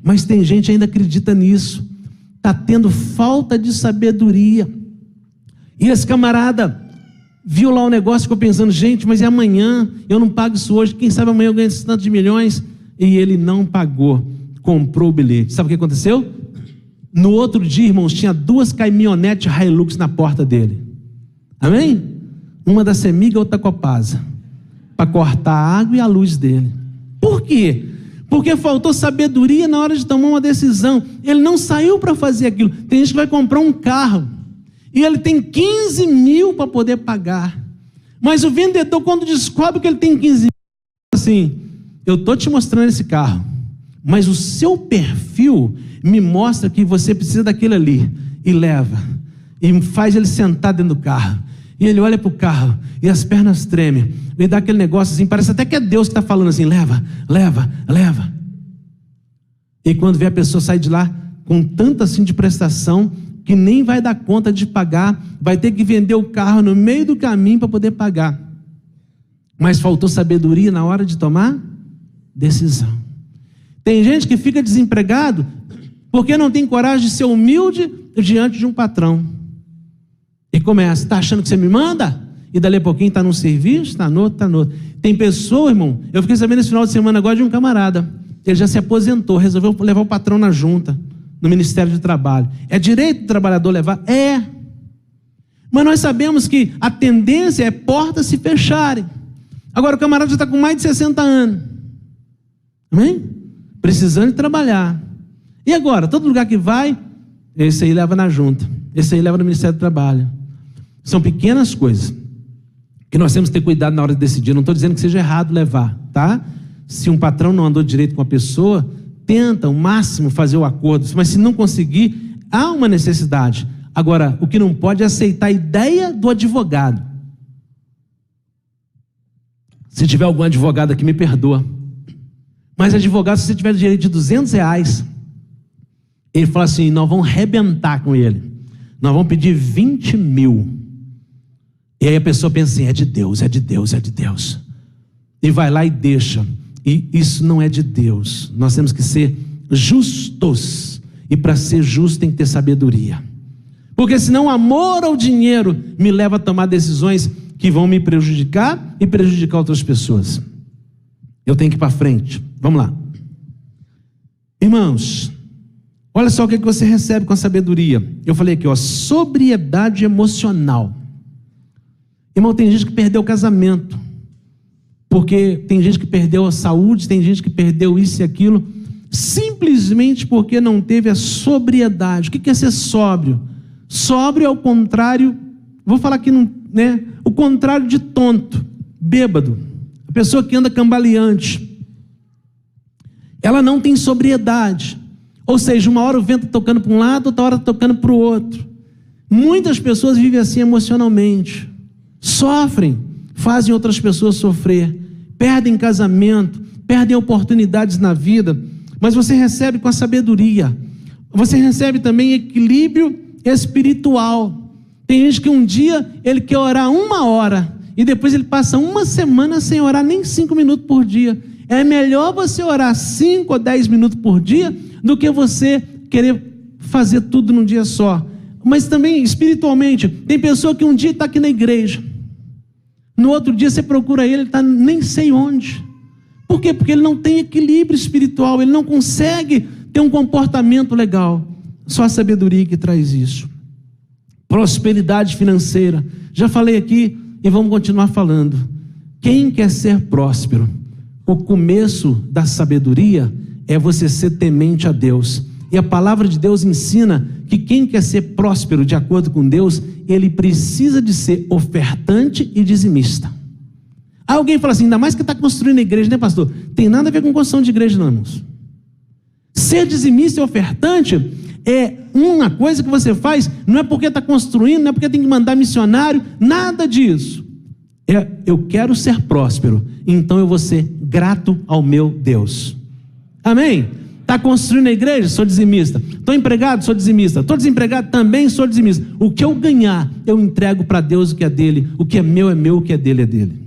Mas tem gente que ainda acredita nisso, está tendo falta de sabedoria. E esse camarada viu lá o negócio, ficou pensando, gente, mas é amanhã, eu não pago isso hoje, quem sabe amanhã eu ganho esses tantos de milhões. E ele não pagou, comprou o bilhete. Sabe o que aconteceu? No outro dia, irmãos, tinha 2 caminhonetes Hilux na porta dele. Amém? Uma da Semiga, outra da Copasa, para cortar a água e a luz dele. Por quê? Porque faltou sabedoria na hora de tomar uma decisão. Ele não saiu para fazer aquilo. Tem gente que vai comprar um carro e ele tem 15 mil para poder pagar. Mas o vendedor, quando descobre que ele tem 15 mil, assim, eu estou te mostrando esse carro, mas o seu perfil me mostra que você precisa daquele ali. E leva, e faz ele sentar dentro do carro. E ele olha para o carro, e as pernas tremem, e dá aquele negócio assim, parece até que é Deus que está falando assim, leva, leva, leva. E quando vê a pessoa sair de lá, com tanto assim de prestação, que nem vai dar conta de pagar, vai ter que vender o carro no meio do caminho para poder pagar. Mas faltou sabedoria na hora de tomar decisão. Tem gente que fica desempregado porque não tem coragem de ser humilde diante de um patrão. E começa, está achando que você me manda? E dali a pouquinho está num serviço, está no outro, está no outro. Tem pessoa, irmão, eu fiquei sabendo esse final de semana agora de um camarada, ele já se aposentou, resolveu levar o patrão na junta, no Ministério do Trabalho. É direito do trabalhador levar? É. Mas nós sabemos que a tendência é portas se fecharem. Agora o camarada já está com mais de 60 anos. Amém? Precisando de trabalhar. E agora? Todo lugar que vai, esse aí leva na junta. Esse aí leva no Ministério do Trabalho. São pequenas coisas que nós temos que ter cuidado na hora de decidir. Eu não estou dizendo que seja errado levar, tá? Se um patrão não andou direito com a pessoa, tenta ao máximo fazer o acordo, mas se não conseguir, há uma necessidade. Agora, o que não pode é aceitar a ideia do advogado. Se tiver algum advogado aqui, me perdoa. Mas advogado, se você tiver direito de R$200, ele fala assim, nós vamos arrebentar com ele. Nós vamos pedir 20 mil. E aí a pessoa pensa assim, é de Deus, é de Deus, é de Deus. E vai lá e deixa. E isso não é de Deus. Nós temos que ser justos. E para ser justo tem que ter sabedoria. Porque senão o amor ao dinheiro me leva a tomar decisões que vão me prejudicar e prejudicar outras pessoas. Eu tenho que ir para frente. Vamos lá. Irmãos, olha só o que você recebe com a sabedoria. Eu falei aqui, ó, sobriedade emocional. Irmão, tem gente que perdeu o casamento, porque tem gente que perdeu a saúde, tem gente que perdeu isso e aquilo, simplesmente porque não teve a sobriedade. O que é ser sóbrio? Sóbrio é o contrário, vou falar aqui, né? O contrário de tonto, bêbado, a pessoa que anda cambaleante. Ela não tem sobriedade. Ou seja, uma hora o vento está tocando para um lado, outra hora está tocando para o outro. Muitas pessoas vivem assim emocionalmente. Sofrem, fazem outras pessoas sofrer. Perdem casamento, perdem oportunidades na vida. Mas você recebe com a sabedoria. Você recebe também equilíbrio espiritual. Tem gente que um dia ele quer orar 1 hora e depois ele passa 1 semana sem orar nem 5 minutos por dia. É melhor você orar 5 ou 10 minutos por dia do que você querer fazer tudo num dia só. Mas também espiritualmente, tem pessoa que um dia está aqui na igreja, no outro dia você procura ele está nem sei onde. Por quê? Porque ele não tem equilíbrio espiritual, ele não consegue ter um comportamento legal. Só a sabedoria que traz isso. Prosperidade financeira, já falei aqui e vamos continuar falando. Quem quer ser próspero? O começo da sabedoria é você ser temente a Deus. E a palavra de Deus ensina que quem quer ser próspero de acordo com Deus, ele precisa de ser ofertante e dizimista. Alguém fala assim, ainda mais que está construindo a igreja, né, pastor? Tem nada a ver com construção de igreja, não, irmãos. Ser dizimista e ofertante é uma coisa que você faz, não é porque está construindo, não é porque tem que mandar missionário, nada disso. Eu quero ser próspero, então eu vou ser grato ao meu Deus. Amém? Está construindo a igreja? Sou dizimista. Estou empregado? Sou dizimista. Estou desempregado? Também sou dizimista. O que eu ganhar, eu entrego para Deus o que é dele. O que é meu, o que é dele é dele.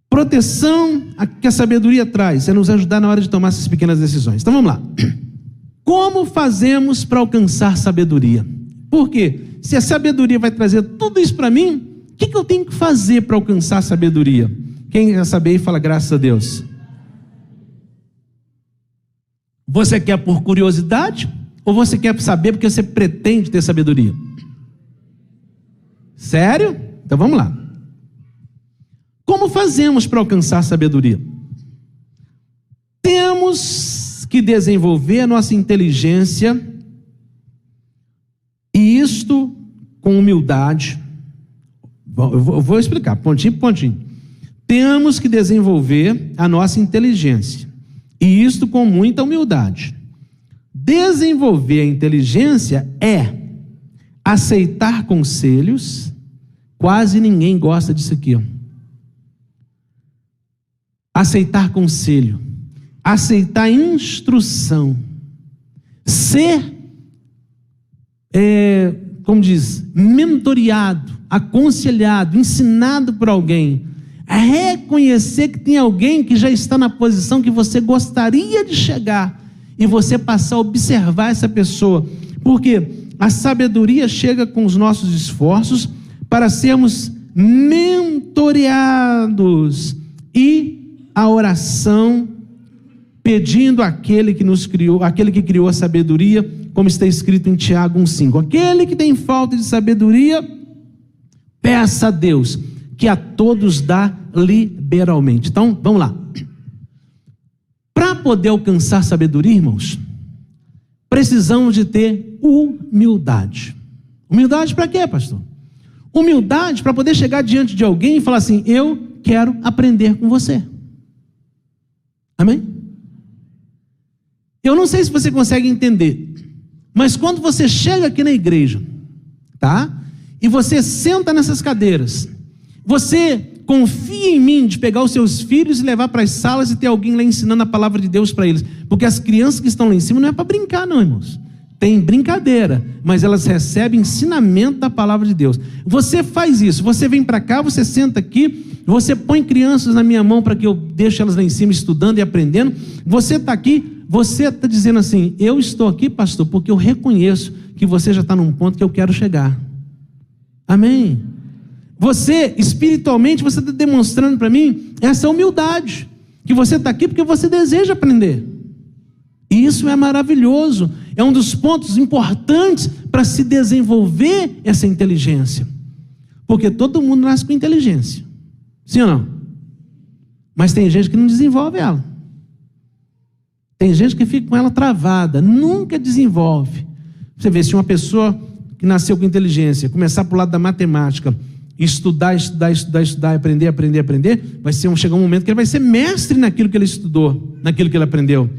Proteção que a sabedoria traz é nos ajudar na hora de tomar essas pequenas decisões. Então vamos lá. Como fazemos para alcançar sabedoria? Por quê? Se a sabedoria vai trazer tudo isso para mim, o que eu tenho que fazer para alcançar sabedoria? Quem já sabe aí, fala graças a Deus. Você quer por curiosidade? Ou você quer saber porque você pretende ter sabedoria? Sério? Então vamos lá. Como fazemos para alcançar sabedoria? Temos que desenvolver a nossa inteligência, e isto com humildade. Eu vou explicar, pontinho por pontinho. Temos que desenvolver a nossa inteligência, e isto com muita humildade. Desenvolver a inteligência é aceitar conselhos. Quase ninguém gosta disso aqui, ó. Aceitar conselho, aceitar instrução, ser, como diz, mentoreado, aconselhado, ensinado por alguém, reconhecer que tem alguém que já está na posição que você gostaria de chegar, e você passar a observar essa pessoa, porque a sabedoria chega com os nossos esforços para sermos mentoreados, e a oração, pedindo àquele que nos criou, aquele que criou a sabedoria, como está escrito em Tiago 1,5. Aquele que tem falta de sabedoria, peça a Deus, que a todos dá liberalmente. Então, vamos lá. Para poder alcançar sabedoria, irmãos, precisamos de ter humildade. Humildade para quê, pastor? Humildade para poder chegar diante de alguém e falar assim, eu quero aprender com você. Amém? Eu não sei se você consegue entender, mas quando você chega aqui na igreja, tá? E você senta nessas cadeiras, você confia em mim de pegar os seus filhos e levar para as salas e ter alguém lá ensinando a palavra de Deus para eles, porque as crianças que estão lá em cima não é para brincar não, irmãos. Tem brincadeira, mas elas recebem ensinamento da palavra de Deus. Você faz isso, você vem para cá, você senta aqui, você põe crianças na minha mão para que eu deixe elas lá em cima estudando e aprendendo. Você está aqui, você está dizendo assim, eu estou aqui, pastor, porque eu reconheço que você já está num ponto que eu quero chegar. Amém? Você, espiritualmente, você está demonstrando para mim essa humildade, que você está aqui porque você deseja aprender. E isso é maravilhoso, é um dos pontos importantes para se desenvolver essa inteligência. Porque todo mundo nasce com inteligência, sim ou não? Mas tem gente que não desenvolve ela. Tem gente que fica com ela travada, nunca desenvolve. Você vê, se uma pessoa que nasceu com inteligência começar para o lado da matemática estudar, aprender, vai chegar um momento que ele vai ser mestre naquilo que ele estudou, naquilo que ele aprendeu.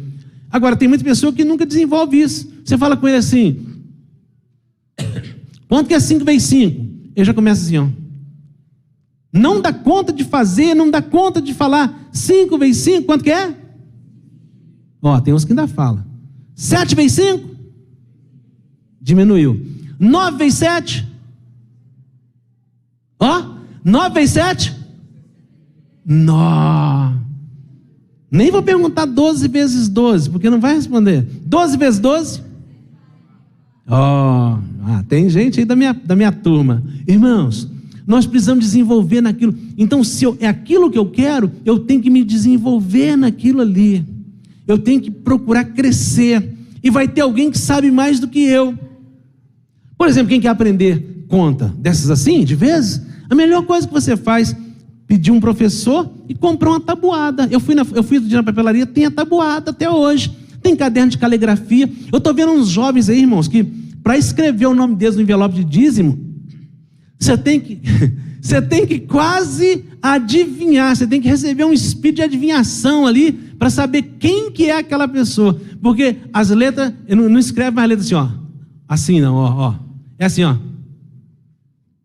Agora, tem muita pessoa que nunca desenvolve isso. Você fala com ele assim: quanto que é 5 vezes 5? Ele já começa assim, ó. Não dá conta de fazer, não dá conta de falar. 5 vezes 5, quanto que é? Ó, tem uns que ainda falam. 7 vezes 5? Diminuiu. 9 vezes 7? Ó, 9 vezes 7? Nó. Nem vou perguntar 12 vezes 12, porque não vai responder. 12 vezes 12? Ó, tem gente aí da minha turma. Irmãos, nós precisamos desenvolver naquilo. Então, se é aquilo que eu quero, eu tenho que me desenvolver naquilo ali. Eu tenho que procurar crescer. E vai ter alguém que sabe mais do que eu. Por exemplo, quem quer aprender conta dessas assim, de vezes, a melhor coisa que você faz, pedir um professor e comprar uma tabuada. Eu fui outro dia na papelaria, tem a tabuada até hoje. Tem caderno de caligrafia. Eu estou vendo uns jovens aí, irmãos, que para escrever o nome deles no envelope de dízimo, você tem que quase adivinhar, você tem que receber um espírito de adivinhação ali, para saber quem que é aquela pessoa, porque as letras, não escreve mais letras assim, ó, assim não, ó, é assim, ó,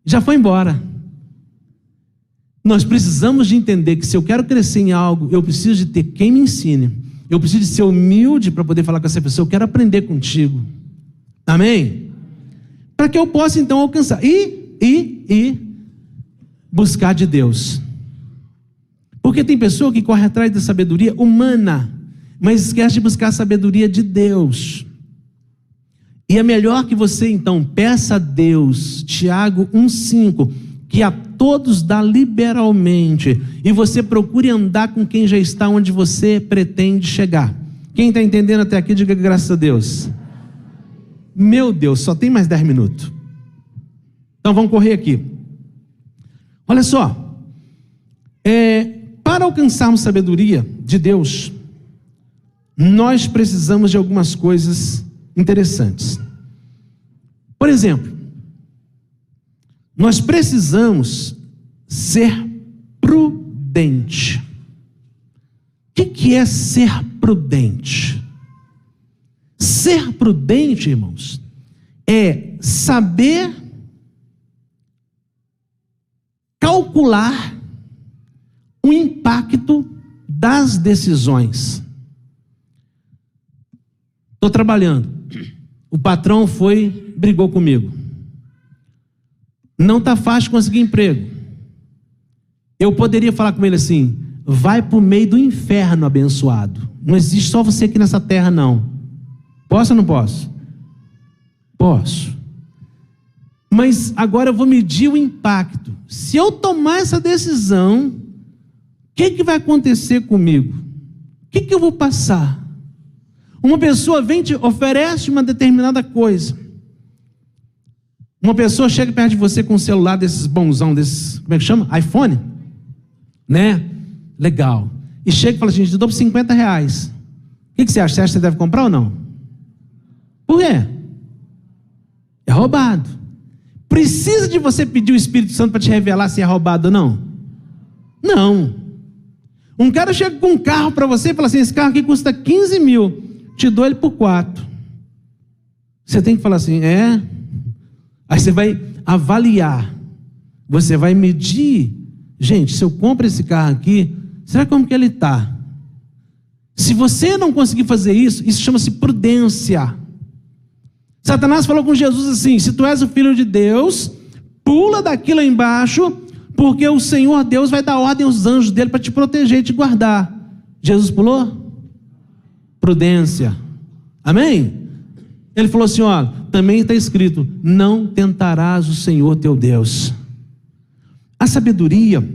já foi embora. Nós precisamos de entender que se eu quero crescer em algo, eu preciso de ter quem me ensine, eu preciso de ser humilde para poder falar com essa pessoa, eu quero aprender contigo, amém? Para que eu possa então alcançar, e buscar de Deus. Porque tem pessoa que corre atrás da sabedoria humana, mas esquece de buscar a sabedoria de Deus. E é melhor que você então peça a Deus, Tiago 1,5, que a todos dá liberalmente, e você procure andar com quem já está onde você pretende chegar. Quem está entendendo até aqui, diga graças a Deus. Meu Deus, só tem mais 10 minutos. Então vamos correr aqui. Olha só, para alcançarmos sabedoria de Deus, nós precisamos de algumas coisas interessantes. Por exemplo, nós precisamos ser prudente. O que é ser prudente? Ser prudente, irmãos, é saber calcular o impacto das decisões. Estou trabalhando, o patrão brigou comigo, não está fácil conseguir emprego. Eu poderia falar com ele assim: vai para o meio do inferno, abençoado, não existe só você aqui nessa terra não. Posso ou não posso? Posso. Mas agora eu vou medir o impacto. Se eu tomar essa decisão, o que vai acontecer comigo? O que eu vou passar? Uma pessoa vem e te oferece uma determinada coisa. Uma pessoa chega perto de você com um celular desses bonzão, desses, como é que chama? iPhone? Né? Legal. E chega e fala assim: te dou por R$50. O que você acha? Você acha que você deve comprar ou não? Por quê? É roubado. Precisa de você pedir o Espírito Santo para te revelar se é roubado ou não? Não. Um cara chega com um carro para você e fala assim: esse carro aqui custa 15 mil, te dou ele por 4. Você tem que falar assim: é? Aí você vai avaliar, você vai medir. Gente, se eu compro esse carro aqui, será como que ele está? Se você não conseguir fazer isso, isso chama-se prudência. Satanás falou com Jesus assim: se tu és o filho de Deus, pula daqui lá embaixo, porque o Senhor Deus vai dar ordem aos anjos dele para te proteger e te guardar. Jesus pulou? Prudência. Amém? Ele falou assim: ó, também está escrito: não tentarás o Senhor teu Deus. A sabedoria,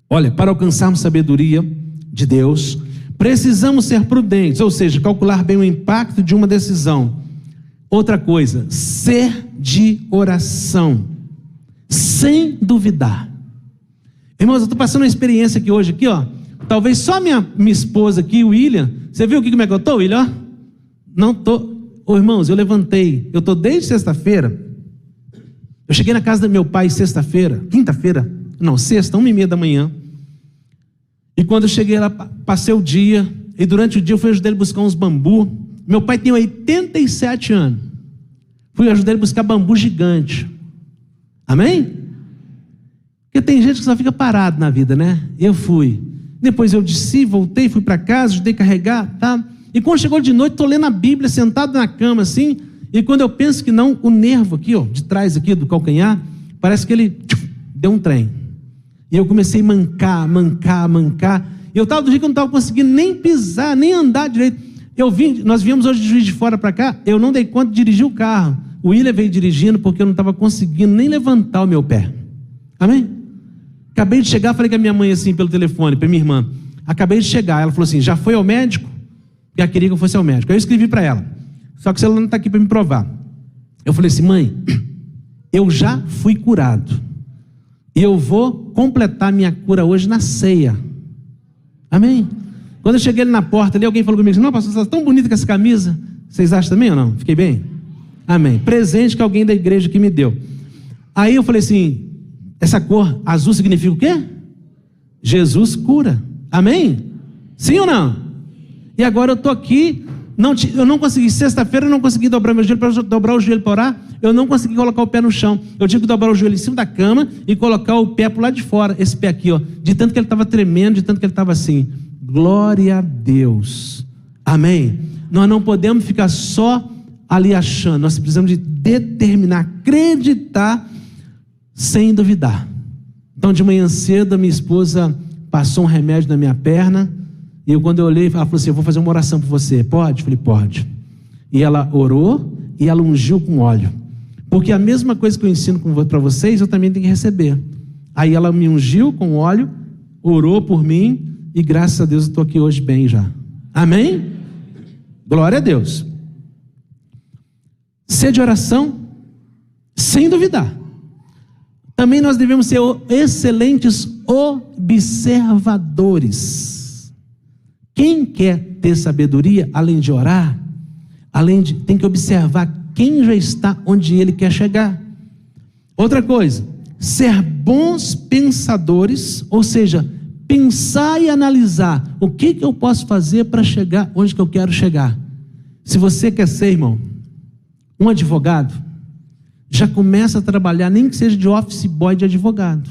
olha, para alcançarmos sabedoria de Deus, precisamos ser prudentes, ou seja, calcular bem o impacto de uma decisão. Outra coisa, ser de oração, sem duvidar. Irmãos, eu estou passando uma experiência aqui hoje, ó. Talvez só minha esposa aqui, o William. Você viu como é que eu estou, William? Não estou. Irmãos, eu levantei. Eu estou desde sexta-feira. Eu cheguei na casa do meu pai sexta, 1h30 da manhã. E quando eu cheguei lá, passei o dia, e durante o dia eu fui ajudar ele a buscar uns bambu. Meu pai tem 87 anos. Fui ajudar ele a buscar bambu gigante. Amém? Porque tem gente que só fica parado na vida, né? Eu fui. Depois eu desci, voltei, fui para casa, ajudei a carregar, tá? E quando chegou de noite, estou lendo a Bíblia, sentado na cama assim, e quando eu penso que não, o nervo aqui, ó, de trás aqui do calcanhar, parece que ele deu um trem. E eu comecei a mancar. E eu estava do jeito que eu não estava conseguindo nem pisar, nem andar direito. Nós viemos hoje de Juiz de Fora para cá, eu não dei conta de dirigir o carro. O William veio dirigindo porque eu não estava conseguindo nem levantar o meu pé. Amém? Acabei de chegar, falei com a minha mãe assim pelo telefone, para minha irmã. Acabei de chegar, ela falou assim, já foi ao médico? Porque ela queria que eu fosse ao médico. Aí eu escrevi para ela, só que ela não está aqui para me provar. Eu falei assim, mãe, eu já fui curado. E eu vou completar minha cura hoje na ceia. Amém? Quando eu cheguei ali na porta, ali alguém falou comigo assim, não, pastor, você está tão bonita com essa camisa. Vocês acham também ou não? Fiquei bem? Amém. Presente que alguém da igreja que me deu. Aí eu falei assim, essa cor azul significa o quê? Jesus cura. Amém? Sim ou não? E agora eu estou aqui, eu não consegui, sexta-feira eu não consegui dobrar meu joelho, para dobrar o joelho para orar, eu não consegui colocar o pé no chão. Eu tive que dobrar o joelho em cima da cama e colocar o pé para o lado de fora, esse pé aqui, ó, de tanto que ele estava tremendo, de tanto que ele estava assim. Glória a Deus. Amém? Nós não podemos ficar só ali achando, nós precisamos de determinar, acreditar, sem duvidar. Então de manhã cedo a minha esposa passou um remédio na minha perna, e quando eu olhei, ela falou assim, eu vou fazer uma oração por você, pode? Eu falei, pode. E ela orou, e ela ungiu com óleo, porque a mesma coisa que eu ensino para vocês, eu também tenho que receber. Aí ela me ungiu com óleo, orou por mim, e graças a Deus eu estou aqui hoje bem já. Amém? Glória a Deus. Ser de oração, sem duvidar. Também nós devemos ser excelentes observadores. Quem quer ter sabedoria, além de orar, tem que observar quem já está onde ele quer chegar. Outra coisa, ser bons pensadores, ou seja, pensar e analisar o que eu posso fazer para chegar onde que eu quero chegar. Se você quer ser, irmão, um advogado, já começa a trabalhar, nem que seja de office boy de advogado.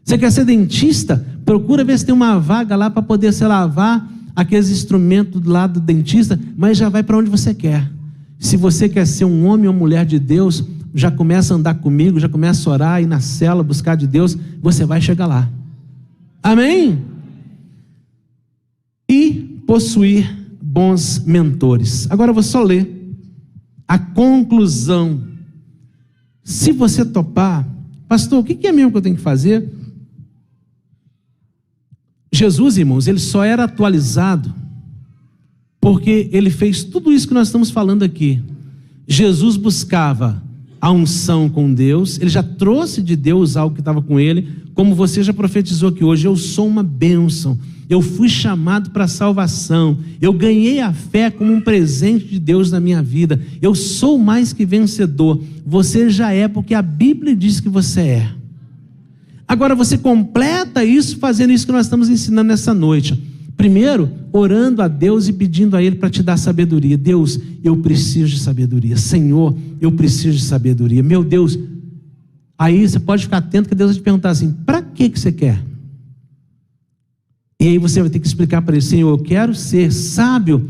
Você quer ser dentista? Procura ver se tem uma vaga lá para poder se lavar aqueles instrumentos lá do dentista, mas já vai para onde você quer. Se você quer ser um homem ou mulher de Deus, já começa a andar comigo, já começa a orar, ir na cela, buscar de Deus, você vai chegar lá. Amém? E possuir bons mentores. Agora eu vou só ler a conclusão. Se você topar, pastor, o que é mesmo que eu tenho que fazer? Jesus, irmãos, ele só era atualizado porque ele fez tudo isso que nós estamos falando aqui. Jesus buscava a unção com Deus, ele já trouxe de Deus algo que estava com ele, como você já profetizou aqui hoje, eu sou uma bênção, eu fui chamado para a salvação, eu ganhei a fé como um presente de Deus na minha vida, eu sou mais que vencedor. Você já é, porque a Bíblia diz que você é. Agora você completa isso fazendo isso que nós estamos ensinando nessa noite. Primeiro, orando a Deus e pedindo a Ele para te dar sabedoria. Deus, eu preciso de sabedoria. Senhor, eu preciso de sabedoria. Meu Deus, aí você pode ficar atento que Deus vai te perguntar assim, para que você quer? E aí você vai ter que explicar para Ele, Senhor, eu quero ser sábio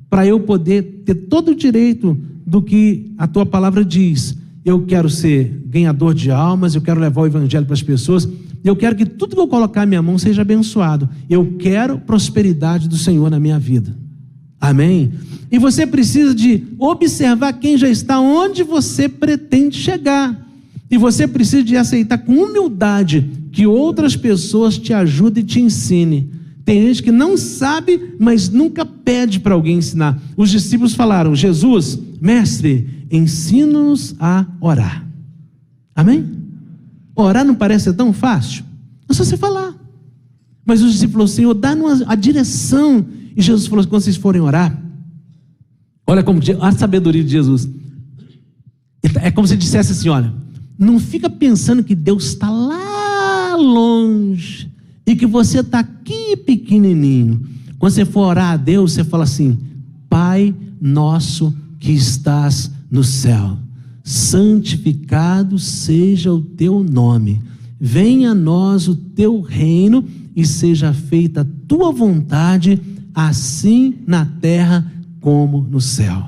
para eu poder ter todo o direito do que a Tua palavra diz. Eu quero ser ganhador de almas, eu quero levar o evangelho para as pessoas, eu quero que tudo que eu colocar na minha mão seja abençoado, eu quero prosperidade do Senhor na minha vida. Amém? E você precisa de observar quem já está onde você pretende chegar, e você precisa de aceitar com humildade que outras pessoas te ajudem e te ensinem. Tem gente que não sabe, mas nunca pede para alguém ensinar. Os discípulos falaram, Jesus, mestre, ensina-nos a orar. Amém? Orar não parece ser tão fácil? É só você falar. Mas os discípulos falaram, Senhor, dá-nos a direção. E Jesus falou, quando vocês forem orar, olha como a sabedoria de Jesus. É como se dissesse assim, olha, Não fica pensando que Deus está lá longe e que você está aqui pequenininho. Quando você for orar a Deus, você fala assim: Pai nosso que estás no céu, santificado seja o teu nome, venha a nós o teu reino e seja feita a tua vontade, assim na terra como no céu.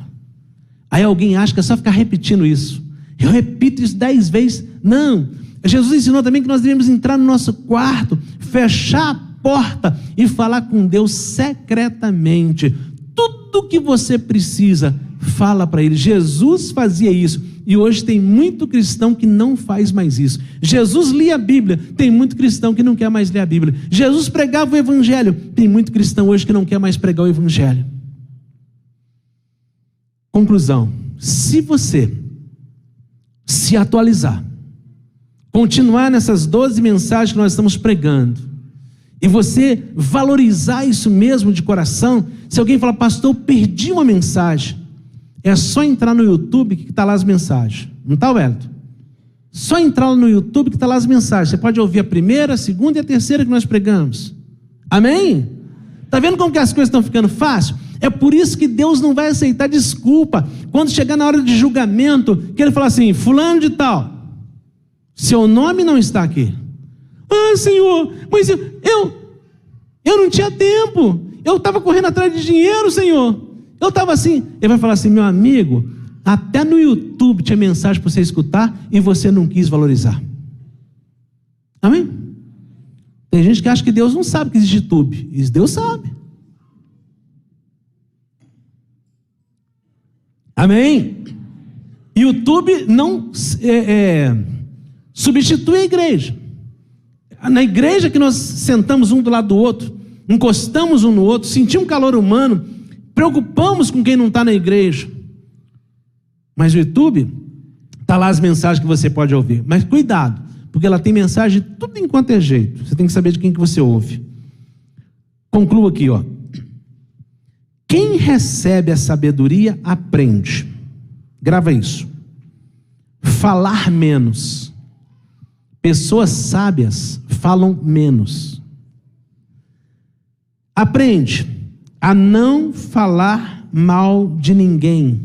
Aí alguém acha que é só ficar repetindo isso. Eu repito isso 10 vezes. Não, Jesus ensinou também que nós devemos entrar no nosso quarto, fechar a porta e falar com Deus secretamente. Tudo que você precisa, fala para Ele. Jesus fazia isso, e hoje tem muito cristão que não faz mais isso. Jesus lia a Bíblia, tem muito cristão que não quer mais ler a Bíblia. Jesus pregava o Evangelho, tem muito cristão hoje que não quer mais pregar o Evangelho. Conclusão: se você se atualizar, continuar nessas 12 mensagens que nós estamos pregando, e você valorizar isso mesmo de coração, se alguém falar: pastor, eu perdi uma mensagem, é só entrar no YouTube que está lá as mensagens. Não está, Wellington? Só entrar no YouTube que está lá as mensagens. Você pode ouvir a primeira, a segunda e a terceira que nós pregamos. Amém? Está vendo como que as coisas estão ficando fáceis? É por isso que Deus não vai aceitar desculpa quando chegar na hora de julgamento, que Ele fala assim: fulano de tal, seu nome não está aqui. Ah, Senhor, mas eu não tinha tempo, eu estava correndo atrás de dinheiro, Senhor, eu estava assim. Ele vai falar assim: meu amigo, até no YouTube tinha mensagem para você escutar e você não quis valorizar. Amém? Tem gente que acha que Deus não sabe que existe YouTube. Isso Deus sabe. Amém? YouTube não substitui a igreja. Na igreja que nós sentamos um do lado do outro, encostamos um no outro, sentimos calor humano, preocupamos com quem não está na igreja. Mas o YouTube, está lá as mensagens que você pode ouvir. Mas cuidado, porque ela tem mensagem de tudo enquanto é jeito. Você tem que saber de quem que você ouve. Concluo aqui, ó. Quem recebe a sabedoria, aprende. Grava isso. Falar menos. Pessoas sábias falam menos. Aprende a não falar mal de ninguém.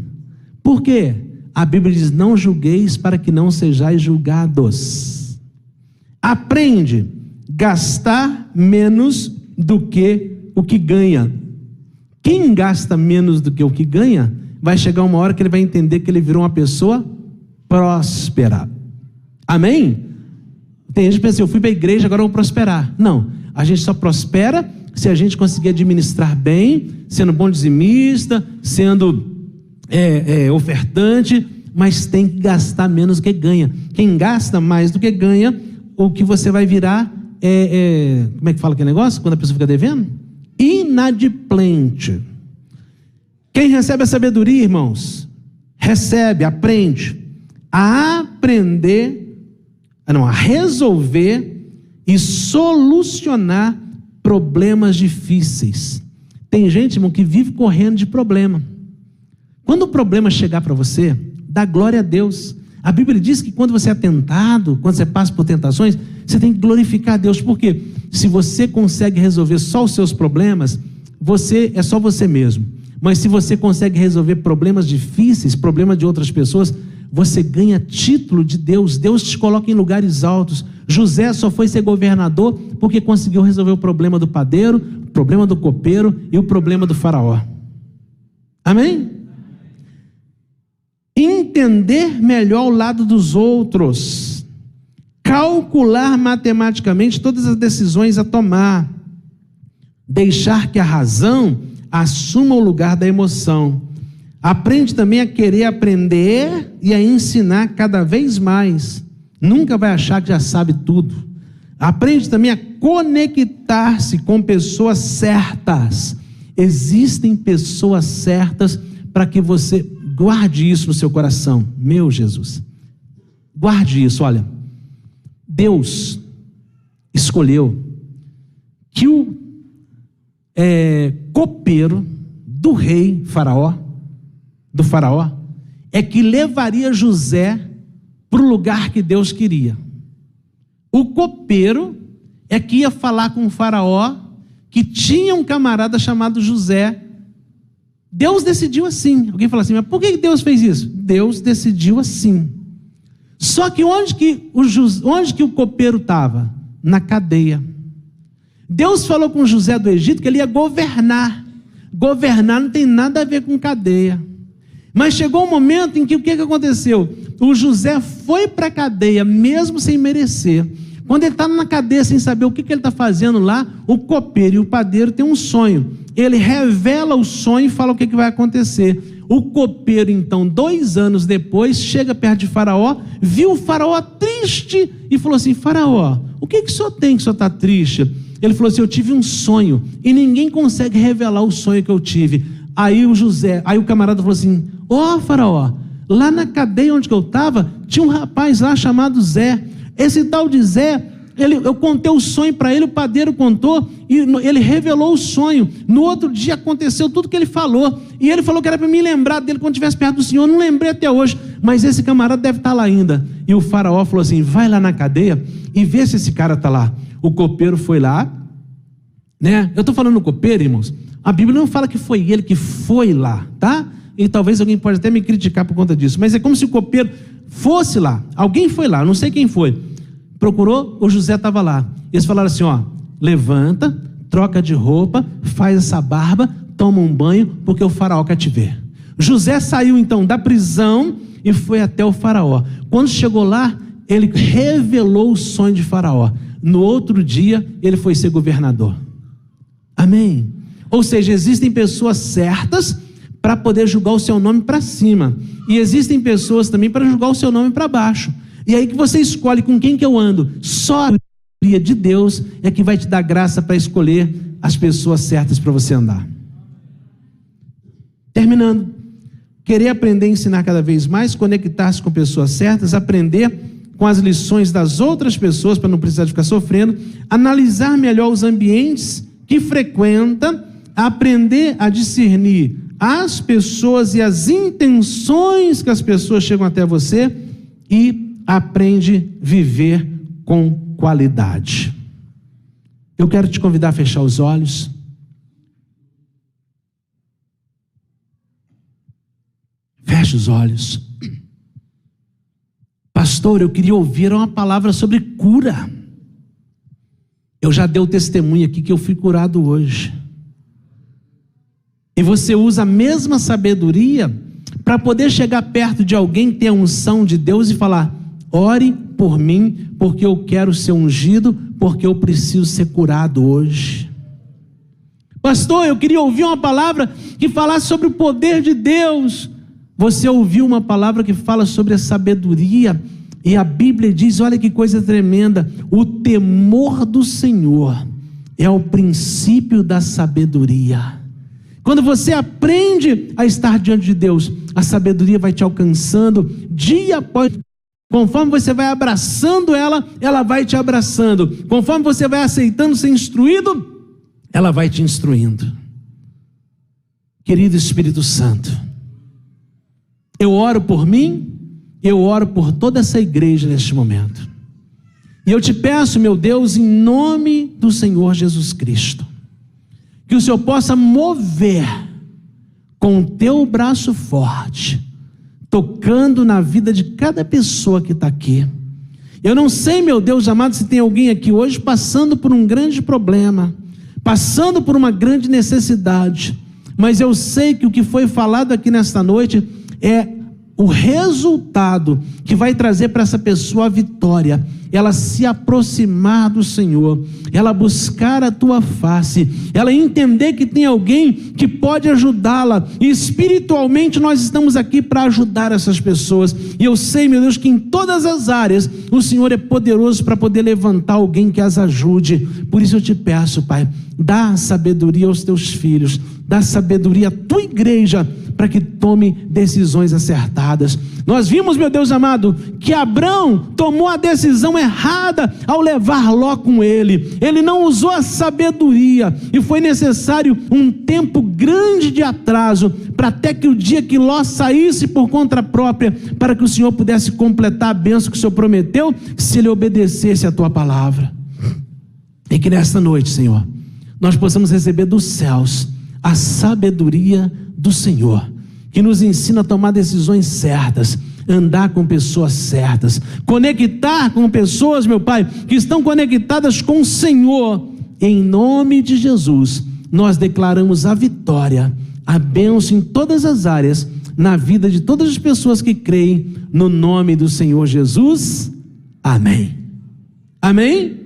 Por quê? A Bíblia diz: não julgueis para que não sejais julgados. Aprende a gastar menos do que o que ganha. Quem gasta menos do que o que ganha, vai chegar uma hora que ele vai entender que ele virou uma pessoa próspera. Amém? Tem gente que pensa: eu fui para a igreja, agora eu vou prosperar. Não, a gente só prospera se a gente conseguir administrar bem, sendo bom dizimista, sendo ofertante, mas tem que gastar menos do que ganha. Quem gasta mais do que ganha, o que você vai virar como é que fala aquele negócio? Quando a pessoa fica devendo? Inadimplente. Quem recebe a sabedoria, irmãos, aprende a resolver e solucionar problemas difíceis. Tem gente, irmão, que vive correndo de problema. Quando o problema chegar para você, dá glória a Deus. A Bíblia diz que quando você é tentado, quando você passa por tentações, você tem que glorificar a Deus. Por quê? Se você consegue resolver só os seus problemas, é só você mesmo. Mas se você consegue resolver problemas difíceis, problemas de outras pessoas, você ganha título de Deus. Deus te coloca em lugares altos. José só foi ser governador porque conseguiu resolver o problema do padeiro, o problema do copeiro e o problema do faraó. Amém? Entender melhor o lado dos outros. Calcular matematicamente todas as decisões a tomar. Deixar que a razão assuma o lugar da emoção. Aprende também a querer aprender e a ensinar cada vez mais. Nunca vai achar que já sabe tudo. Aprende também a conectar-se com pessoas certas. Existem pessoas certas para que você guarde isso no seu coração. Meu Jesus, guarde isso. Olha, Deus escolheu que o copeiro do rei Faraó, é que levaria José para o lugar que Deus queria. O copeiro é que ia falar com o faraó, que tinha um camarada chamado José. Deus decidiu assim. Alguém fala assim, mas por que Deus fez isso? Deus decidiu assim. Só que onde que o copeiro estava? Na cadeia. Deus falou com José do Egito que ele ia governar. Governar não tem nada a ver com cadeia. Mas chegou um momento em que o que aconteceu? O José foi para a cadeia, mesmo sem merecer. Quando ele está na cadeia sem saber o que ele está fazendo lá, o copeiro e o padeiro têm um sonho. Ele revela o sonho e fala o que vai acontecer. O copeiro, então, 2 anos depois, chega perto de Faraó, viu o Faraó triste e falou assim, Faraó, o que o senhor tem que o senhor está triste? Ele falou assim, eu tive um sonho e ninguém consegue revelar o sonho que eu tive. Aí o camarada falou assim, Faraó, lá na cadeia onde eu estava, tinha um rapaz lá chamado Zé. Esse tal de Zé, eu contei o sonho para ele, o padeiro contou, e ele revelou o sonho. No outro dia aconteceu tudo que ele falou, e ele falou que era para me lembrar dele quando estivesse perto do Senhor. Não lembrei até hoje, mas esse camarada deve estar lá ainda. E o faraó falou assim, vai lá na cadeia e vê se esse cara está lá. O copeiro foi lá, né? Eu estou falando no copeiro, irmãos, a Bíblia não fala que foi ele que foi lá, tá? E talvez alguém pode até me criticar por conta disso, mas é como se o copeiro fosse lá, alguém foi lá, não sei quem foi, procurou, o José estava lá, eles falaram assim, levanta, troca de roupa, faz essa barba, toma um banho, porque o faraó quer te ver. José saiu então da prisão e foi até o faraó. Quando chegou lá, ele revelou o sonho de faraó. No outro dia, ele foi ser governador. Amém? Ou seja, existem pessoas certas para poder julgar o seu nome para cima, e existem pessoas também para julgar o seu nome para baixo. E aí que você escolhe com quem que eu ando. Só a sabedoria de Deus é que vai te dar graça para escolher as pessoas certas para você andar. Terminando, querer aprender a ensinar cada vez mais, conectar-se com pessoas certas, aprender com as lições das outras pessoas para não precisar de ficar sofrendo, analisar melhor os ambientes que frequenta, aprender a discernir as pessoas e as intenções que as pessoas chegam até você, e aprende a viver com qualidade. Eu quero te convidar a fechar os olhos. Feche os olhos. Pastor, eu queria ouvir uma palavra sobre cura. Eu já dei o testemunho aqui que eu fui curado hoje. E você usa a mesma sabedoria para poder chegar perto de alguém que tem a unção de Deus e falar, ore por mim, porque eu quero ser ungido, porque eu preciso ser curado hoje. Pastor, eu queria ouvir uma palavra que falasse sobre o poder de Deus. Você ouviu uma palavra que fala sobre a sabedoria, e a Bíblia diz, olha que coisa tremenda, o temor do Senhor é o princípio da sabedoria. Quando você aprende a estar diante de Deus, a sabedoria vai te alcançando dia após dia. Conforme você vai abraçando ela, ela vai te abraçando. Conforme você vai aceitando ser instruído, ela vai te instruindo. Querido Espírito Santo, eu oro por mim, eu oro por toda essa igreja neste momento. E eu te peço, meu Deus, em nome do Senhor Jesus Cristo, que o Senhor possa mover com o teu braço forte, tocando na vida de cada pessoa que está aqui. Eu não sei, meu Deus amado, se tem alguém aqui hoje passando por um grande problema, passando por uma grande necessidade, mas eu sei que o que foi falado aqui nesta noite é o resultado que vai trazer para essa pessoa a vitória, ela se aproximar do Senhor, ela buscar a tua face, ela entender que tem alguém que pode ajudá-la, e espiritualmente nós estamos aqui para ajudar essas pessoas, e eu sei, meu Deus, que em todas as áreas o Senhor é poderoso para poder levantar alguém que as ajude. Por isso eu te peço, Pai, dá sabedoria aos teus filhos, dá sabedoria à tua igreja, para para que tome decisões acertadas. Nós vimos, meu Deus amado, que Abrão tomou a decisão errada ao levar Ló com ele. Ele não usou a sabedoria e foi necessário um tempo grande de atraso para até que o dia que Ló saísse por conta própria, para que o Senhor pudesse completar a bênção que o Senhor prometeu, se ele obedecesse a tua palavra. E que nesta noite, Senhor, nós possamos receber dos céus a sabedoria do Senhor, que nos ensina a tomar decisões certas, andar com pessoas certas, conectar com pessoas, meu Pai, que estão conectadas com o Senhor. Em nome de Jesus, nós declaramos a vitória, a bênção em todas as áreas, na vida de todas as pessoas que creem no nome do Senhor Jesus. Amém. Amém?